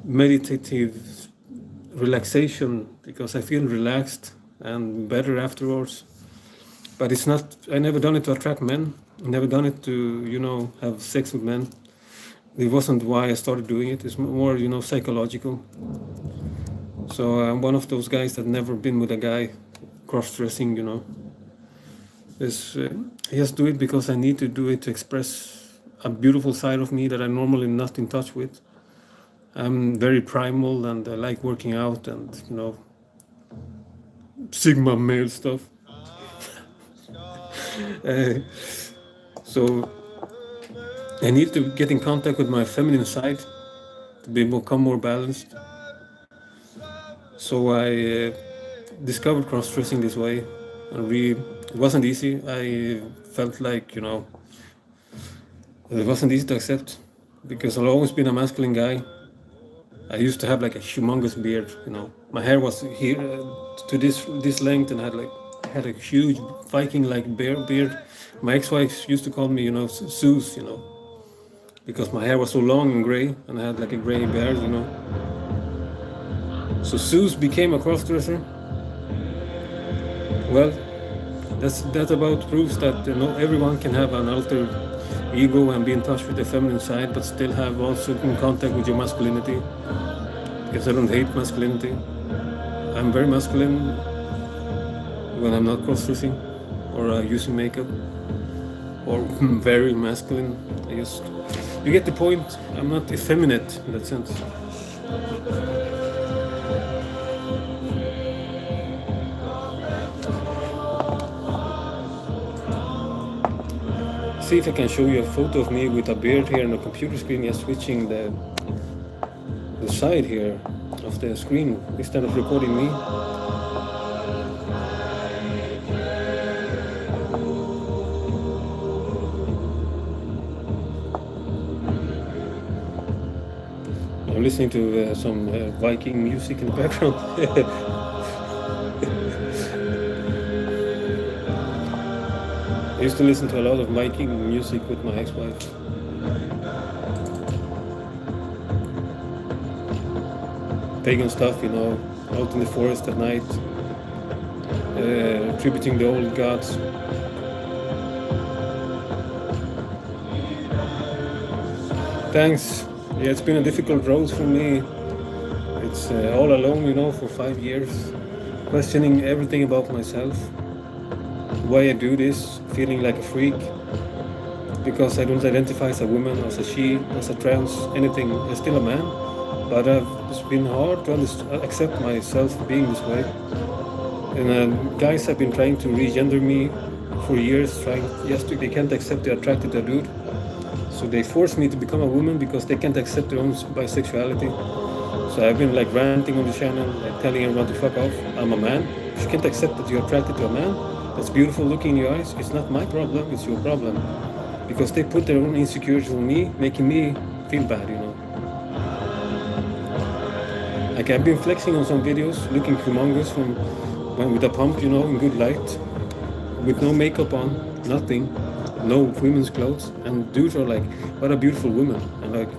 meditative relaxation, because I feel relaxed and better afterwards. But it's not, I never done it to attract men. I never done it to, have sex with men. It wasn't why I started doing it. It's more, psychological. So I'm one of those guys that never been with a guy cross-dressing. I just do it because I need to do it to express a beautiful side of me that I'm normally not in touch with. I'm very primal and I like working out and, Sigma male stuff. So I need to get in contact with my feminine side to become more balanced. So I discovered cross-dressing this way. And it wasn't easy. I felt like, it wasn't easy to accept because I've always been a masculine guy. I used to have like a humongous beard, My hair was here to this length, and I had a huge Viking-like beard. My ex-wife used to call me, Zeus, because my hair was so long and gray, and I had like a gray beard, So Zeus became a crossdresser. Well, that about proves that everyone can have an altered ego and be in touch with the feminine side, but still have also in contact with your masculinity. Because I don't hate masculinity. I'm very masculine when I'm not cross-dressing or using makeup, or very masculine. You get the point. I'm not effeminate in that sense. See if I can show you a photo of me with a beard here on the computer screen, just switching the side here of the screen instead of recording me. I'm listening to some Viking music in the background. I used to listen to a lot of Viking music with my ex-wife. Pagan stuff, out in the forest at night, tributing the old gods. Thanks. Yeah, it's been a difficult road for me. It's all alone, for 5 years, questioning everything about myself, why I do this, feeling like a freak, because I don't identify as a woman, as a she, as a trans, anything. I'm still a man, but it's been hard to accept myself being this way. And guys have been trying to regender me for years, they can't accept they're attracted to a dude. So they force me to become a woman because they can't accept their own bisexuality. So I've been like ranting on the channel, like telling everyone to fuck off. I'm a man. If you can't accept that you're attracted to a man, that's beautiful looking in your eyes. It's not my problem, it's your problem. Because they put their own insecurities on me, making me feel bad, Like I've been flexing on some videos, looking humongous with a pump, in good light, with no makeup on, nothing, no women's clothes, and dudes are like, what a beautiful woman. And like,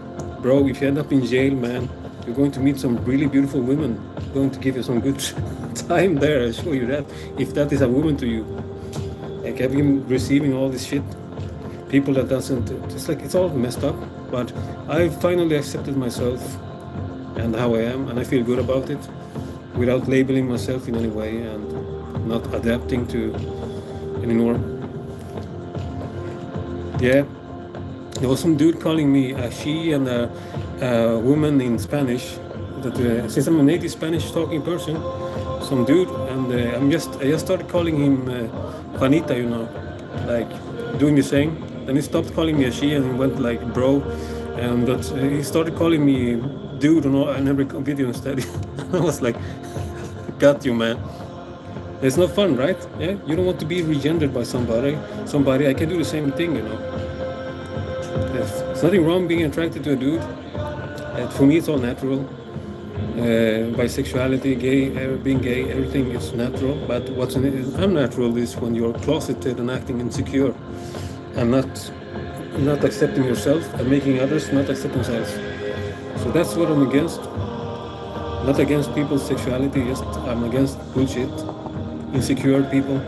bro, if you end up in jail, man, you're going to meet some really beautiful women, going to give you some good time there, I show you that, if that is a woman to you. Like I've been receiving all this shit, people that doesn't, it's all messed up, but I finally accepted myself and how I am, and I feel good about it, without labeling myself in any way and not adapting to any norm. Yeah, there was some dude calling me a she and a woman in Spanish. That since I'm a native Spanish talking person, some dude, and I just started calling him Juanita, like doing the same. Then he stopped calling me a she and he went like bro, and he started calling me dude on every video instead. I was like, got you, man. It's not fun, right? Yeah, you don't want to be regendered by somebody. I can do the same thing, you know. There's nothing wrong being attracted to a dude. For me, it's all natural. Bisexuality, being gay, everything is natural. But what's unnatural is when you're closeted and acting insecure and not accepting yourself and making others not accept themselves. So that's what I'm against. Not against people's sexuality, just I'm against bullshit. Insecure people.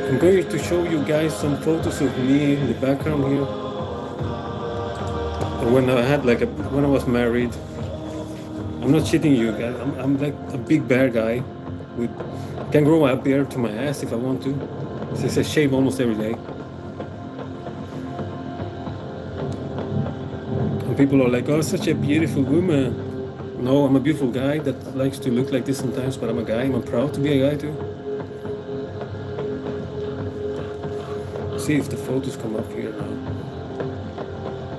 I'm going to show you guys some photos of me in the background here. When I had when I was married. I'm not shitting you guys. I'm like a big bear guy. Can grow my beard to my ass if I want to. Since I shave almost every day. And people are like, oh, such a beautiful woman. No, I'm a beautiful guy that likes to look like this sometimes, but I'm a guy. I'm proud to be a guy too. See if the photos come up here now.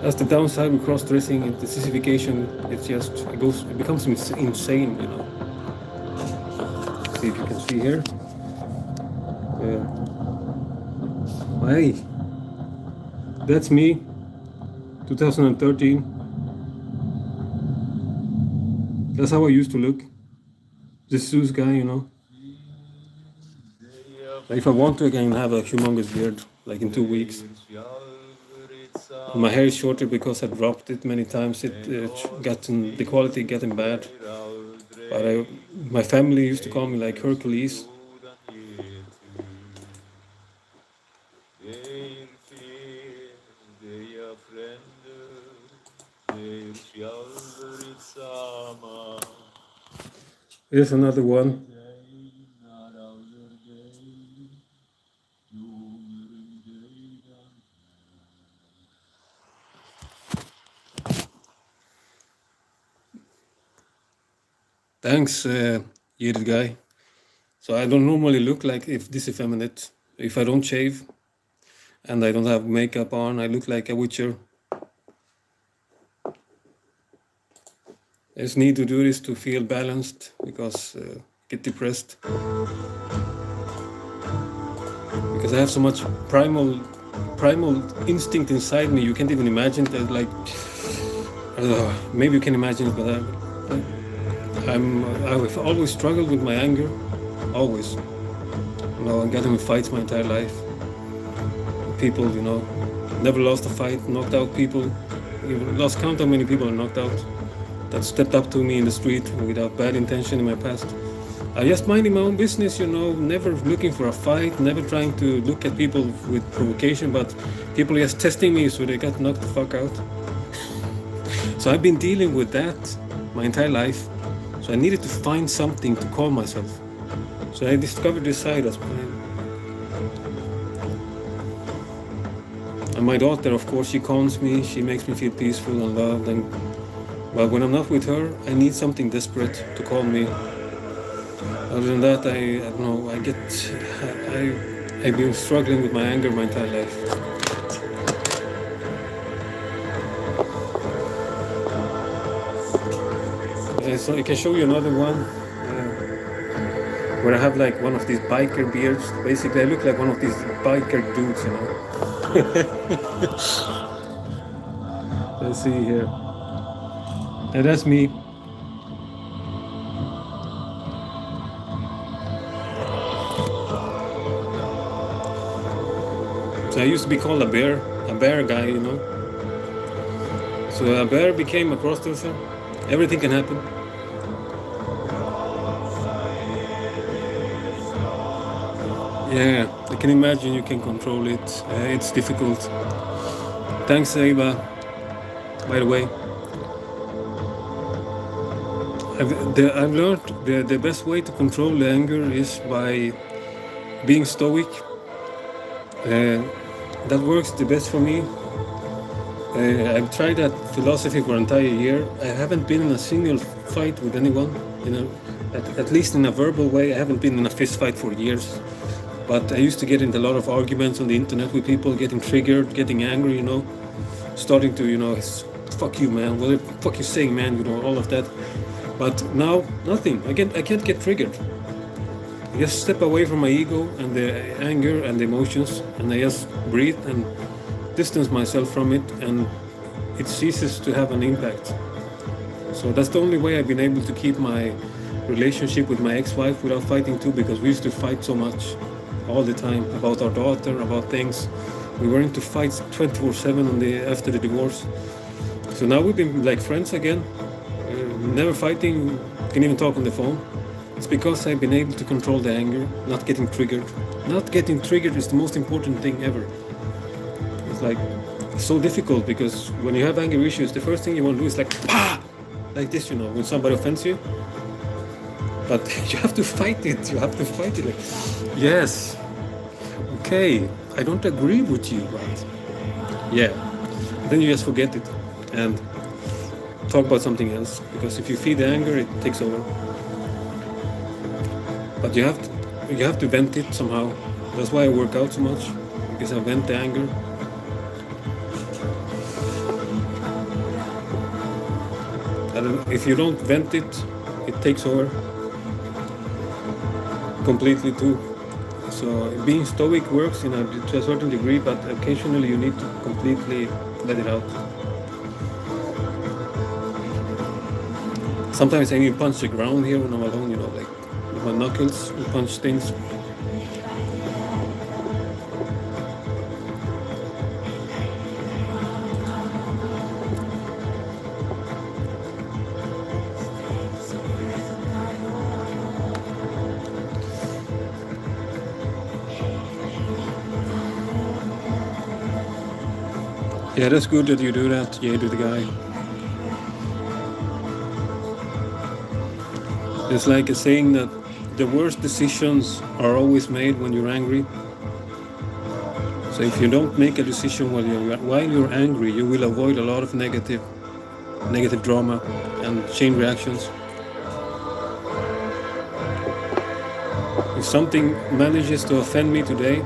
That's the downside with cross-dressing and the sissification. It becomes insane, you know. See if you can see here. Hey, that's me, 2013. That's how I used to look. This Zeus guy, you know. If I want to, I can have a humongous beard, like in 2 weeks. My hair is shorter because I dropped it many times. The quality getting bad. But my family used to call me like Hercules. Here's another one. Thanks, Yid guy. So I don't normally look like this effeminate. If I don't shave and I don't have makeup on, I look like a witcher. I just need to do this to feel balanced because I get depressed. Because I have so much primal instinct inside me. You can't even imagine that. Like, maybe you can imagine it, but I've always struggled with my anger, always. You know, I got in fights my entire life. People, you know, never lost a fight, knocked out people. You lost count how many people are knocked out that stepped up to me in the street without bad intention in my past. I just minding my own business, you know, never looking for a fight, never trying to look at people with provocation, but people just testing me so they got knocked the fuck out. So I've been dealing with that my entire life. So I needed to find something to calm myself. So I discovered this side as well. And my daughter, of course, she calms me, she makes me feel peaceful and loved. But when I'm not with her, I need something desperate to calm me. Other than that, I don't know, I've been struggling with my anger my entire life. So I can show you another one where I have like one of these biker beards. Basically, I look like one of these biker dudes, you know. Let's see here. And that's me. So I used to be called a bear guy, you know. So a bear became a cross-dresser. Everything can happen. Yeah, I can imagine you can control it. It's difficult. Thanks, Eva. By the way, I've learned the best way to control the anger is by being stoic. That works the best for me. I've tried that philosophy for an entire year. I haven't been in a single fight with anyone, you know, at least in a verbal way. I haven't been in a fist fight for years. But I used to get into a lot of arguments on the internet with people, getting triggered, getting angry, you know, starting to, you know, fuck you, man, what the fuck you saying, man, you know, all of that. But now, nothing. I can't get triggered. I just step away from my ego and the anger and the emotions, and I just breathe and distance myself from it, and it ceases to have an impact. So that's the only way I've been able to keep my relationship with my ex-wife without fighting too, because we used to fight so much all the time about our daughter, about things. We were into fights 24/7 after the divorce. So now we've been like friends again, never fighting, can even talk on the phone. It's because I've been able to control the anger, not getting triggered. Not getting triggered is the most important thing ever. It's like, it's so difficult because when you have anger issues, the first thing you want to do is like, "Pah!" Like this, you know, when somebody offends you. But you have to fight it, you have to fight it. Like, yes, okay, I don't agree with you, but yeah. Then you just forget it and talk about something else, because if you feed the anger, it takes over. But you have to vent it somehow. That's why I work out so much, because I vent the anger. And if you don't vent it, it takes over completely too. So being stoic works to a certain degree, but occasionally you need to completely let it out. Sometimes I even punch the ground here when I'm alone, you know, like with my knuckles, and punch things. Yeah, that's good that you do that, Jadu the guy. It's like a saying that the worst decisions are always made when you're angry. So if you don't make a decision while you're angry, you will avoid a lot of negative drama and chain reactions. If something manages to offend me today,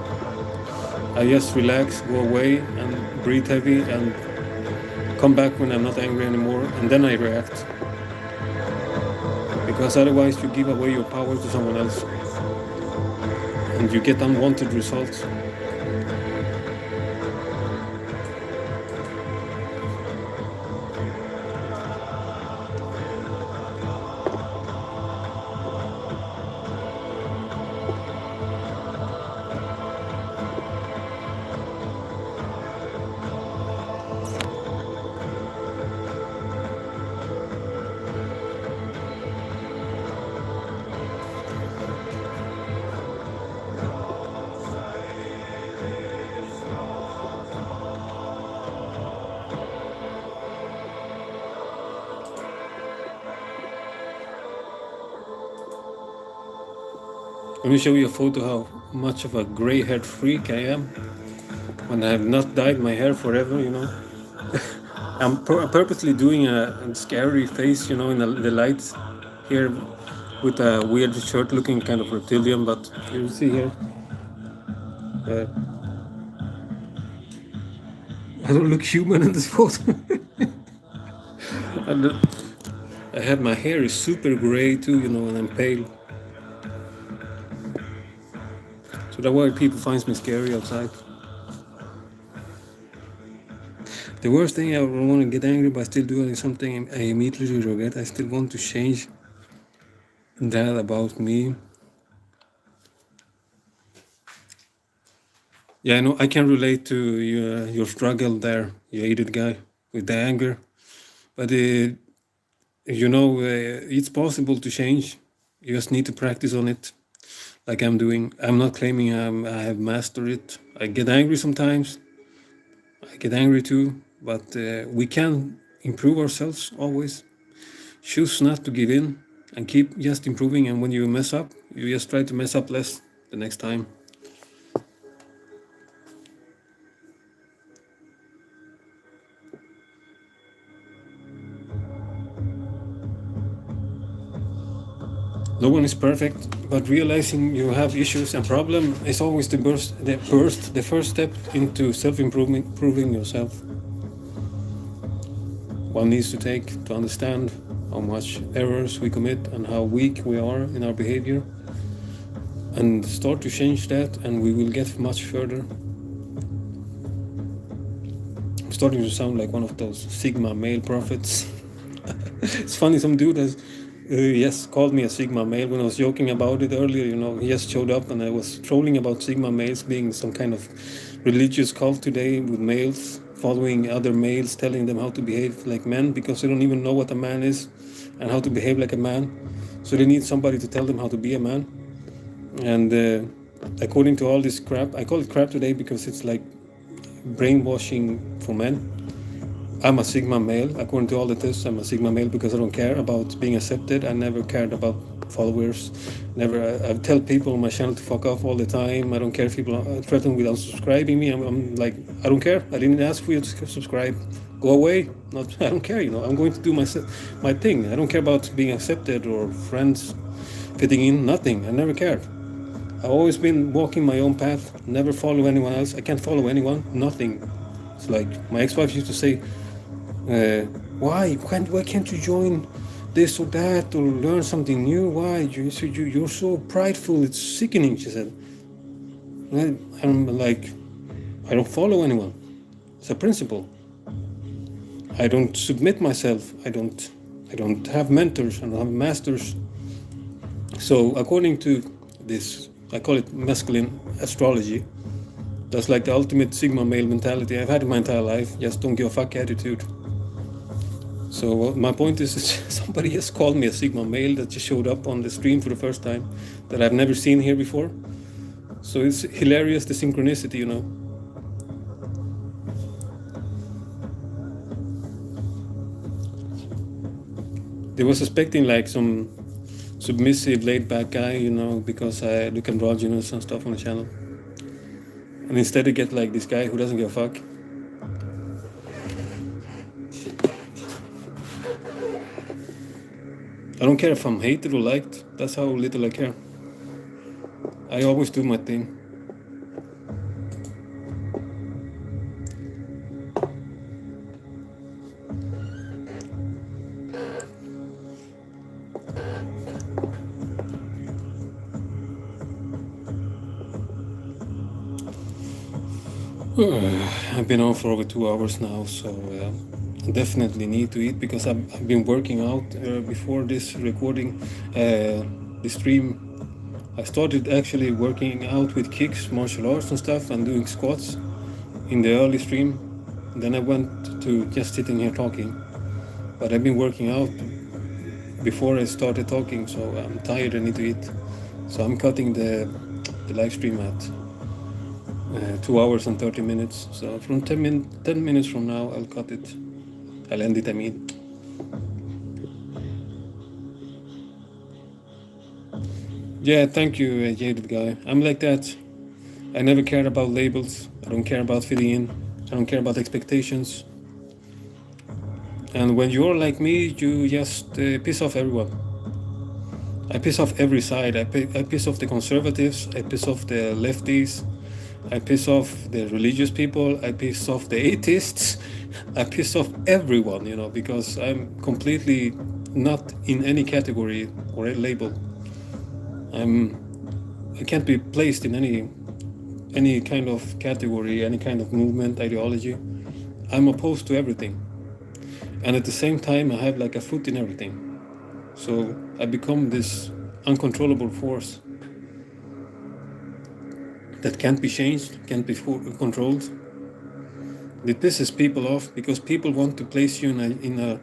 I just relax, go away, and breathe heavy, and come back when I'm not angry anymore, and then I react. Because otherwise you give away your power to someone else, and you get unwanted results. Let me show you a photo how much of a gray-haired freak I am when I have not dyed my hair forever, you know. I'm purposely doing a scary face, you know, in the lights here with a weird shirt looking kind of reptilian, but you see here. I don't look human in this photo. And I have my hair is super gray too, you know, and I'm pale. So that's why people find me scary outside. The worst thing, I don't want to get angry, but still doing something I immediately regret. I still want to change that about me. Yeah, I know I can relate to your struggle there, you hated guy, with the anger. But you know, it's possible to change. You just need to practice on it, like I'm doing. I'm not claiming I have mastered it. I get angry sometimes. I get angry too, but we can improve ourselves always. Choose not to give in and keep just improving. And when you mess up, you just try to mess up less the next time. No one is perfect, but realizing you have issues and problem is always the first step into self-improvement, improving yourself. One needs to take to understand how much errors we commit, and how weak we are in our behavior, and start to change that, and we will get much further. I'm starting to sound like one of those Sigma male prophets. It's funny, some dude has yes, called me a Sigma male when I was joking about it earlier. You know, he just showed up and I was trolling about Sigma males being some kind of religious cult today, with males following other males, telling them how to behave like men, because they don't even know what a man is and how to behave like a man. So they need somebody to tell them how to be a man. And according to all this crap, I call it crap today because it's like brainwashing for men. I'm a Sigma male. According to all the tests, I'm a Sigma male because I don't care about being accepted. I never cared about followers. I tell people on my channel to fuck off all the time. I don't care if people threaten with unsubscribing me. I'm like, I don't care. I didn't ask for you to subscribe. Go away. I don't care. You know, I'm going to do my thing. I don't care about being accepted or friends fitting in. Nothing. I never cared. I've always been walking my own path. Never follow anyone else. I can't follow anyone. Nothing. It's like my ex-wife used to say, why can't you join this or that or learn something new? Why you're so prideful, it's sickening, she said. I'm like, I don't follow anyone. It's a principle. I don't submit myself. I don't have mentors. I don't have masters. So according to this, I call it masculine astrology. That's like the ultimate Sigma male mentality I've had in my entire life. Just don't give a fuck attitude. So my point is somebody just called me a Sigma male that just showed up on the stream for the first time, that I've never seen here before. So it's hilarious, the synchronicity, you know. They were suspecting like some submissive, laid-back guy, you know, because I look androgynous and stuff on the channel. And instead they get like this guy who doesn't give a fuck. I don't care if I'm hated or liked. That's how little I care. I always do my thing. I've been on for over 2 hours now, so I definitely need to eat because I've been working out before this recording, the stream. I started actually working out with kicks, martial arts and stuff, and doing squats in the early stream. Then I went to just sitting here talking. But I've been working out before I started talking, so I'm tired, I need to eat. So I'm cutting the live stream at 2 hours and 30 minutes. So from 10 minutes from now, I'll cut it. I'll end it, I mean. Yeah, thank you, jaded guy. I'm like that. I never cared about labels. I don't care about fitting in. I don't care about expectations. And when you're like me, you just piss off everyone. I piss off every side. I piss off the conservatives. I piss off the lefties. I piss off the religious people. I piss off the atheists. I piss off everyone, you know, because I'm completely not in any category or a label. I can't be placed in any kind of category, any kind of movement, ideology. I'm opposed to everything. And at the same time, I have like a foot in everything. So I become this uncontrollable force that can't be changed, can't be controlled. It pisses people off because people want to place you in a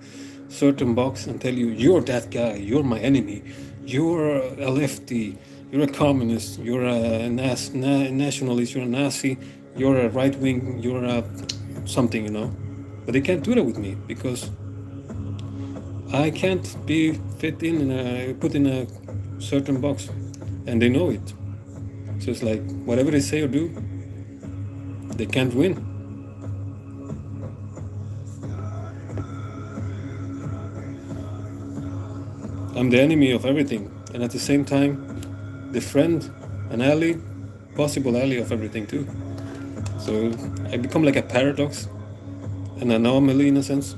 certain box and tell you, you're that guy, you're my enemy, you're a lefty, you're a communist, you're a nationalist, you're a Nazi, you're a right wing, you're a something, you know. But they can't do that with me because I can't be put in a certain box, and they know it. So it's like whatever they say or do, they can't win. I'm the enemy of everything, and at the same time, the friend, an ally, possible ally of everything too. So I become like a paradox, an anomaly in a sense.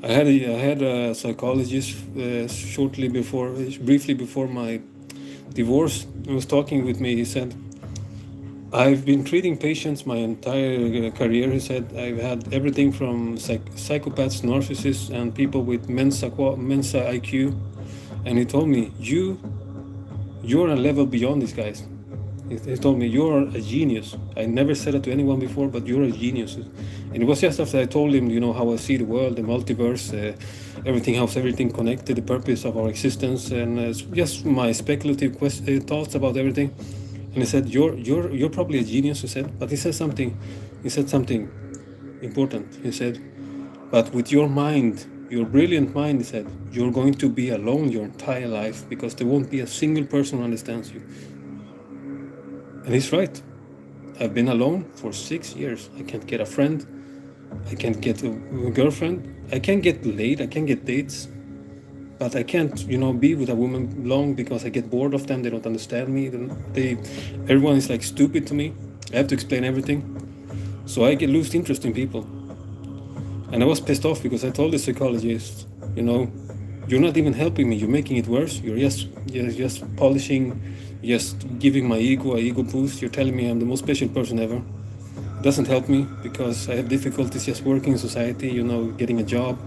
I had a psychologist briefly before my divorce. He was talking with me. He said, I've been treating patients my entire career. He said, I've had everything from psychopaths, narcissists, and people with Mensa IQ. And he told me, you're a level beyond these guys. He told me, you're a genius. I never said it to anyone before, but you're a genius. And it was just after I told him, how I see the world, the multiverse, everything, how's everything connected, the purpose of our existence, and just my speculative thoughts about everything. And he said, you're probably a genius, he said, but he said something important. He said, but with your mind, your brilliant mind, he said, you're going to be alone your entire life because there won't be a single person who understands you. And he's right. I've been alone for 6 years. I can't get a friend. I can't get a girlfriend. I can't get laid. I can't get dates. But I can't, be with a woman long because I get bored of them. They don't understand me. Everyone is like stupid to me. I have to explain everything. So I lose interest in people. And I was pissed off because I told the psychologist, you're not even helping me. You're making it worse. You're just polishing, just giving my ego a ego boost. You're telling me I'm the most special person ever. It doesn't help me because I have difficulties just working in society, getting a job,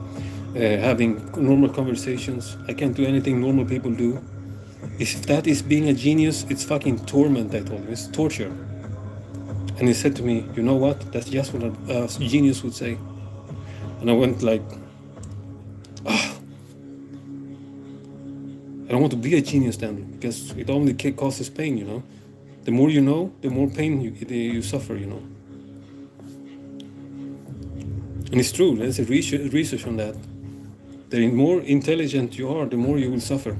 having normal conversations. I can't do anything normal people do. If that is being a genius, it's fucking torment, I told him. It's torture. And he said to me, you know what? That's just what a genius would say. And I went like, I don't want to be a genius then, because it only causes pain, The more you know, the more pain you suffer, And it's true, there's a research on that. The more intelligent you are, the more you will suffer.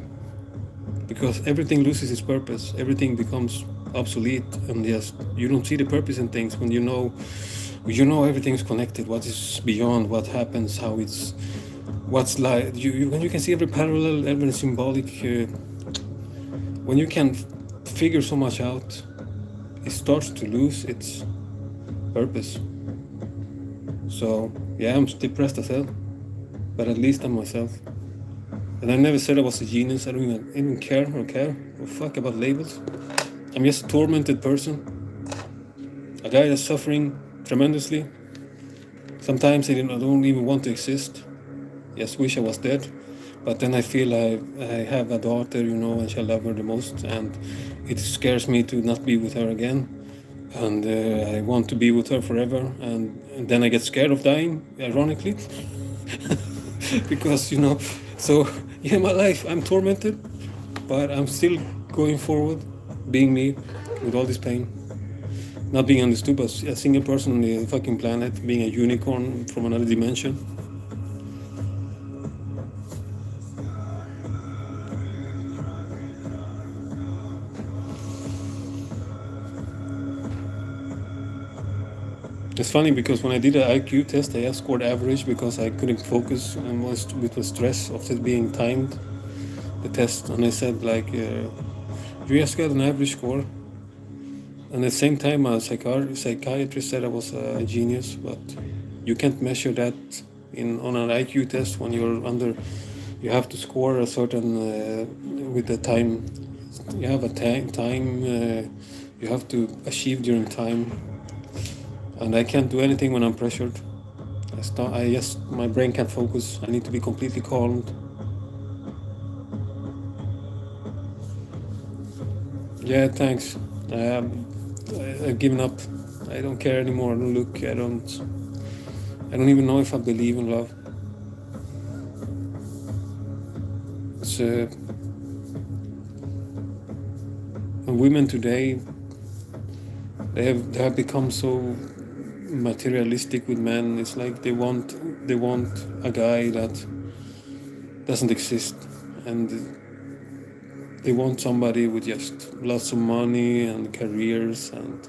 Because everything loses its purpose, everything becomes obsolete, and you don't see the purpose in things when you know everything's connected, what is beyond, what happens, how it's, what's like, when you can see every parallel, every symbolic, when you can figure so much out, it starts to lose its purpose. So yeah, I'm depressed as hell, but at least I'm myself. And I never said I was a genius. I don't even care or fuck about labels. I'm just a tormented person, a guy that's suffering tremendously. Sometimes I don't even want to exist. Just wish I was dead. But then I feel I have a daughter, and shall love her the most, and it scares me to not be with her again. And I want to be with her forever. And then I get scared of dying, ironically. Because, so yeah, my life, I'm tormented, but I'm still going forward, being me, with all this pain. Not being understood as a single person on the fucking planet, being a unicorn from another dimension. It's funny because when I did an IQ test, I just scored average because I couldn't focus and was with the stress of it being timed, the test. And I said, like, you just got an average score. And at the same time, a psychiatrist said I was a genius, but you can't measure that on an IQ test when you have to score a certain, with the time, you have a time, you have to achieve during time. And I can't do anything when I'm pressured. My brain can't focus. I need to be completely calmed. Yeah, thanks. I've given up. I don't care anymore. I don't look. I don't even know if I believe in love. It's women today. They have become so materialistic with men. It's like they want a guy that doesn't exist, and they want somebody with just lots of money and careers. And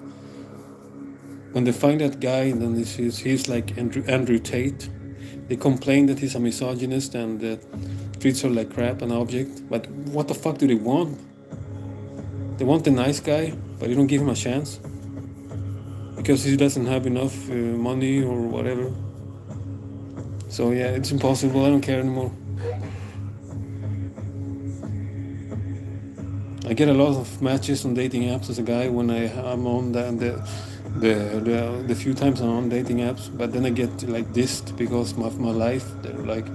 when they find that guy, then he's like Andrew Tate. They complain that he's a misogynist and treats her like crap, an object. But what the fuck do they want? They want the nice guy, but you don't give him a chance because he doesn't have enough money or whatever. So yeah, it's impossible. I don't care anymore. I get a lot of matches on dating apps as a guy when I'm on the few times I'm on dating apps, but then I get like dissed because of my life. They're like,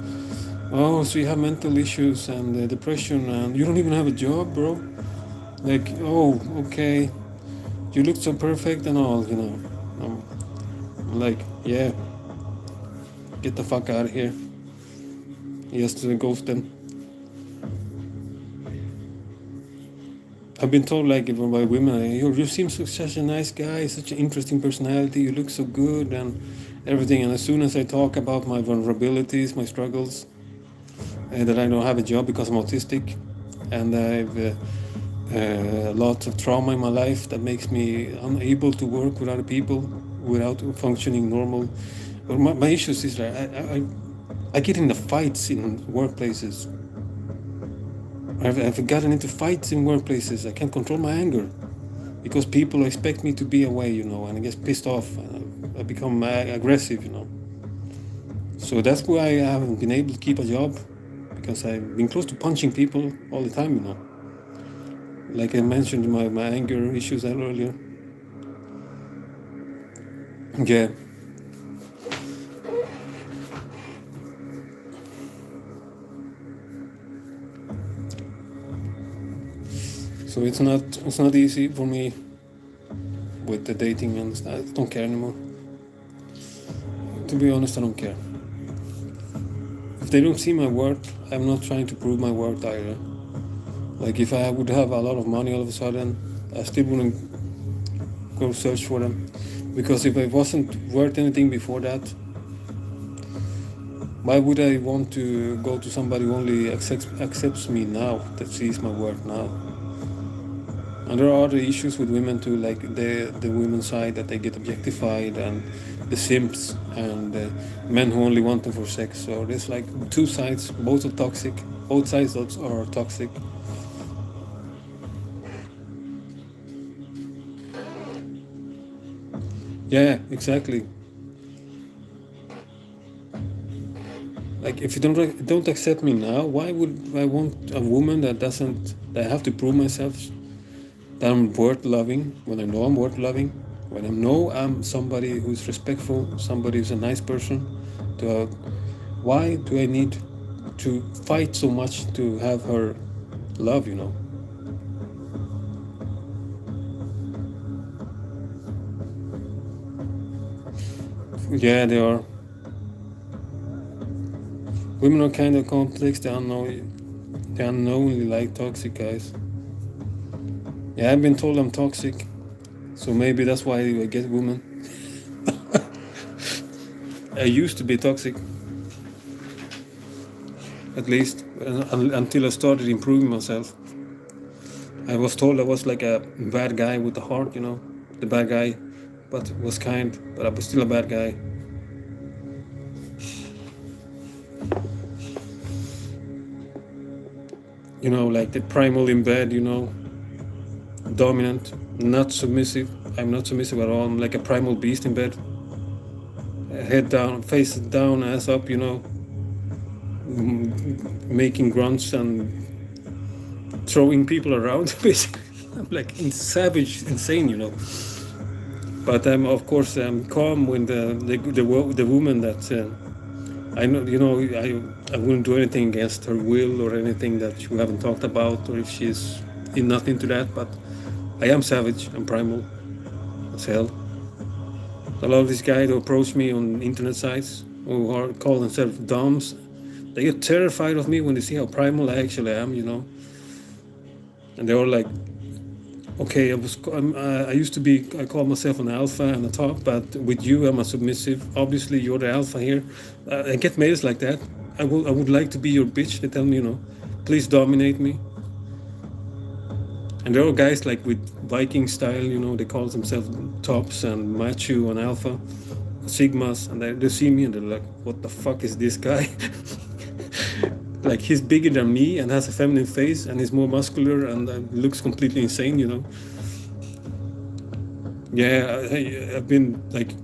oh, so you have mental issues and depression and you don't even have a job, bro. Like, oh, okay, you look so perfect and all, you know. I'm like, yeah, get the fuck out of here. Just ghost them. I've been told like even by women, you seem such a nice guy, such an interesting personality, you look so good and everything. And as soon as I talk about my vulnerabilities, my struggles, that I don't have a job because I'm autistic, and I've lots of trauma in my life that makes me unable to work with other people without functioning normal. But my issues is that I get into fights in workplaces. I've gotten into fights in workplaces. I can't control my anger because people expect me to be away, you know, and I get pissed off. And I become aggressive, you know. So that's why I haven't been able to keep a job, because I've been close to punching people all the time, you know. Like I mentioned my anger issues earlier. Yeah. So it's not easy for me with the dating, and I don't care anymore. To be honest, I don't care. If they don't see my worth, I'm not trying to prove my worth either. Like if I would have a lot of money all of a sudden, I still wouldn't go search for them. Because if I wasn't worth anything before that, why would I want to go to somebody who only accepts me now, that sees my worth now? And there are other issues with women too, like the women's side, that they get objectified, and the simps, and men who only want them for sex. So there's like two sides, both are toxic. Both sides are toxic. Yeah, exactly. Like if you don't accept me now, why would I want a woman that I have to prove myself that I'm worth loving, when I know I'm worth loving, when I know I'm somebody who's respectful, somebody who's a nice person? Why do I need to fight so much to have her love, you know? Yeah, they are. Women are kind of complex. They unknowingly like toxic guys. Yeah, I've been told I'm toxic, so maybe that's why I get women. I used to be toxic, at least until I started improving myself. I was told I was like a bad guy with a heart, you know, the bad guy, but was kind, but I was still a bad guy. You know, like the primal in bed, you know, dominant, not submissive. I'm not submissive at all. I'm like a primal beast in bed. Head down, face down, ass up, you know, making grunts and throwing people around, basically. I'm like savage, insane, you know. But of course, I'm calm when the woman that I know, you know, I wouldn't do anything against her will or anything that you haven't talked about, or if she's not into that. But I am savage. I'm primal as hell. A lot of these guys who approach me on internet sites, who are call themselves doms, they get terrified of me when they see how primal I actually am, you know. And they're all like, okay, I used to be, I call myself an alpha and a top, but with you, I'm a submissive. Obviously, you're the alpha here. I get mails like that. I would like to be your bitch. They tell me, you know, please dominate me. And there are guys like with Viking style, you know, they call themselves tops and macho and alpha, sigmas, and they see me and they're like, what the fuck is this guy? Like he's bigger than me and has a feminine face and he's more muscular and looks completely insane, you know. Yeah, I've been like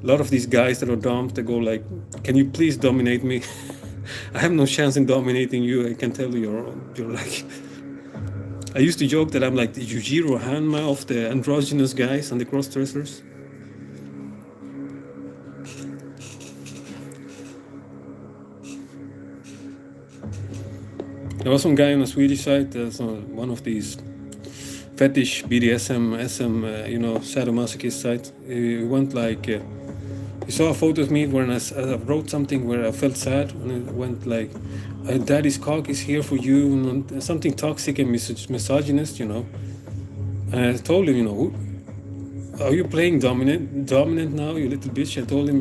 A lot of these guys that are doms, they go like, "Can you please dominate me?" I have no chance in dominating you. I can tell you're like. I used to joke that I'm like the Yujiro Hanma of the androgynous guys and the cross dressers. There was some guy on a Swedish site, one of these fetish BDSM, SM, sadomasochist sites. He went like, he saw a photo of me when I wrote something where I felt sad, and it went like, "Daddy's cock is here for you," and something toxic and misogynist, And I told him, "Are you playing dominant now, you little bitch?" I told him,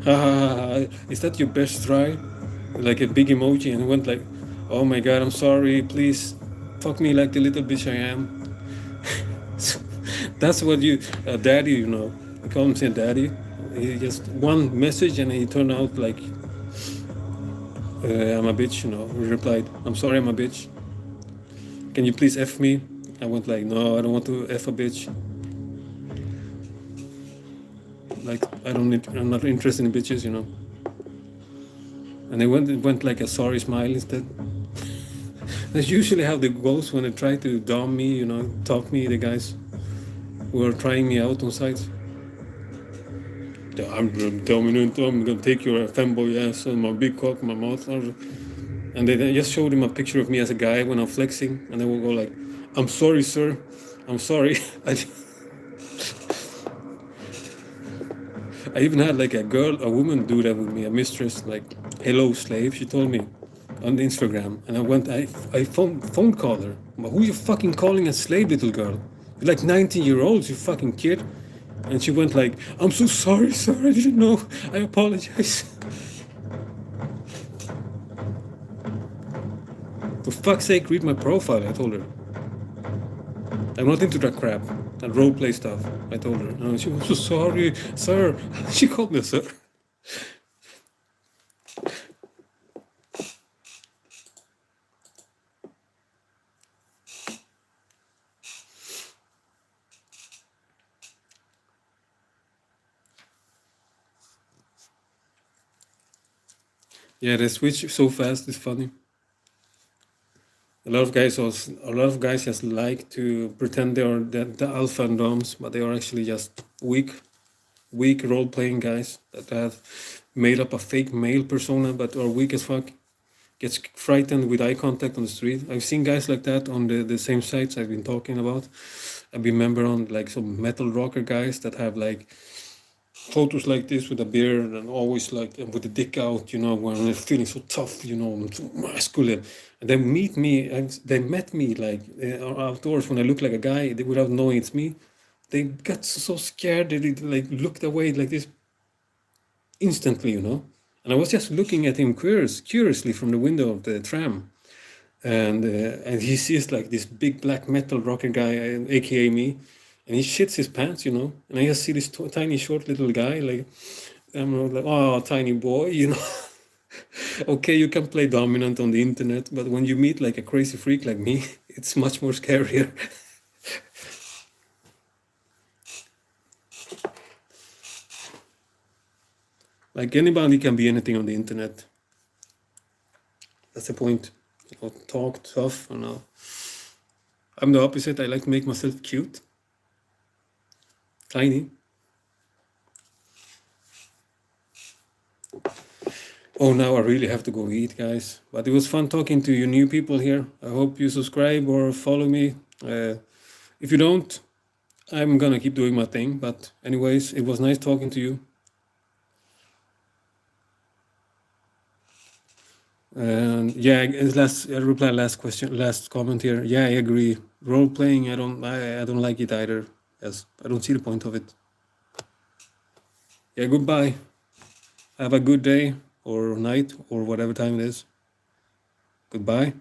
ha ha ha ha, is that your best try? Like a big emoji, and he went like, "Oh my god, I'm sorry, please fuck me like the little bitch I am." That's what daddy, I call him saying daddy. He just one message and he turned out like, "I'm a bitch," He replied, "I'm sorry, I'm a bitch. Can you please F me?" I went like, "No, I don't want to F a bitch. Like, I'm not interested in bitches, And they went like a sorry smile instead. That's usually how it goes when they try to dom me, talk me, the guys who are trying me out on sites. I'm dominant, I'm gonna take your femboy ass and my big cock, my mouth. And they just showed him a picture of me as a guy when I'm flexing, and they will go like, "I'm sorry, sir, I'm sorry." I even had like a woman do that with me, a mistress, like, "Hello, slave," she told me on Instagram. And I phone called her. "Who you fucking calling a slave, little girl? You're like 19-year-olds, you fucking kid." And she went like, "I'm so sorry, sir, I didn't know, I apologize." For fuck's sake, read my profile, I told her. I'm not into that crap, that roleplay stuff, I told her. And she was so sorry, sir. She called me sir. Yeah, they switch so fast, it's funny. A lot of guys just like to pretend they are the alpha and doms, but they are actually just weak role-playing guys that have made up a fake male persona but are weak as fuck. Gets frightened with eye contact on the street. I've seen guys like that on the same sites I've been talking about. I've been member on like some metal rocker guys that have like photos like this with a beard and always like with the dick out, when they're feeling so tough, and so masculine. And they met me like outdoors when I look like a guy without knowing it's me. They got so scared that they like looked away like this instantly, And I was just looking at him curiously from the window of the tram. And he sees like this big black metal rocker guy, aka me, and he shits his pants, And I just see this tiny short little guy, like, I'm like, "Oh, tiny boy," Okay, you can play dominant on the internet, but when you meet like a crazy freak like me, it's much more scarier. Like anybody can be anything on the internet. That's the point. Talk tough, I'm the opposite. I like to make myself cute. Tiny. Oh, now I really have to go eat, guys. But it was fun talking to you new people here. I hope you subscribe or follow me. If you don't, I'm gonna keep doing my thing. But anyways, it was nice talking to you. And yeah, last question, last comment here. Yeah, I agree. Role playing, I don't like it either. Yes, I don't see the point of it. Yeah, goodbye. Have a good day or night or whatever time it is. Goodbye.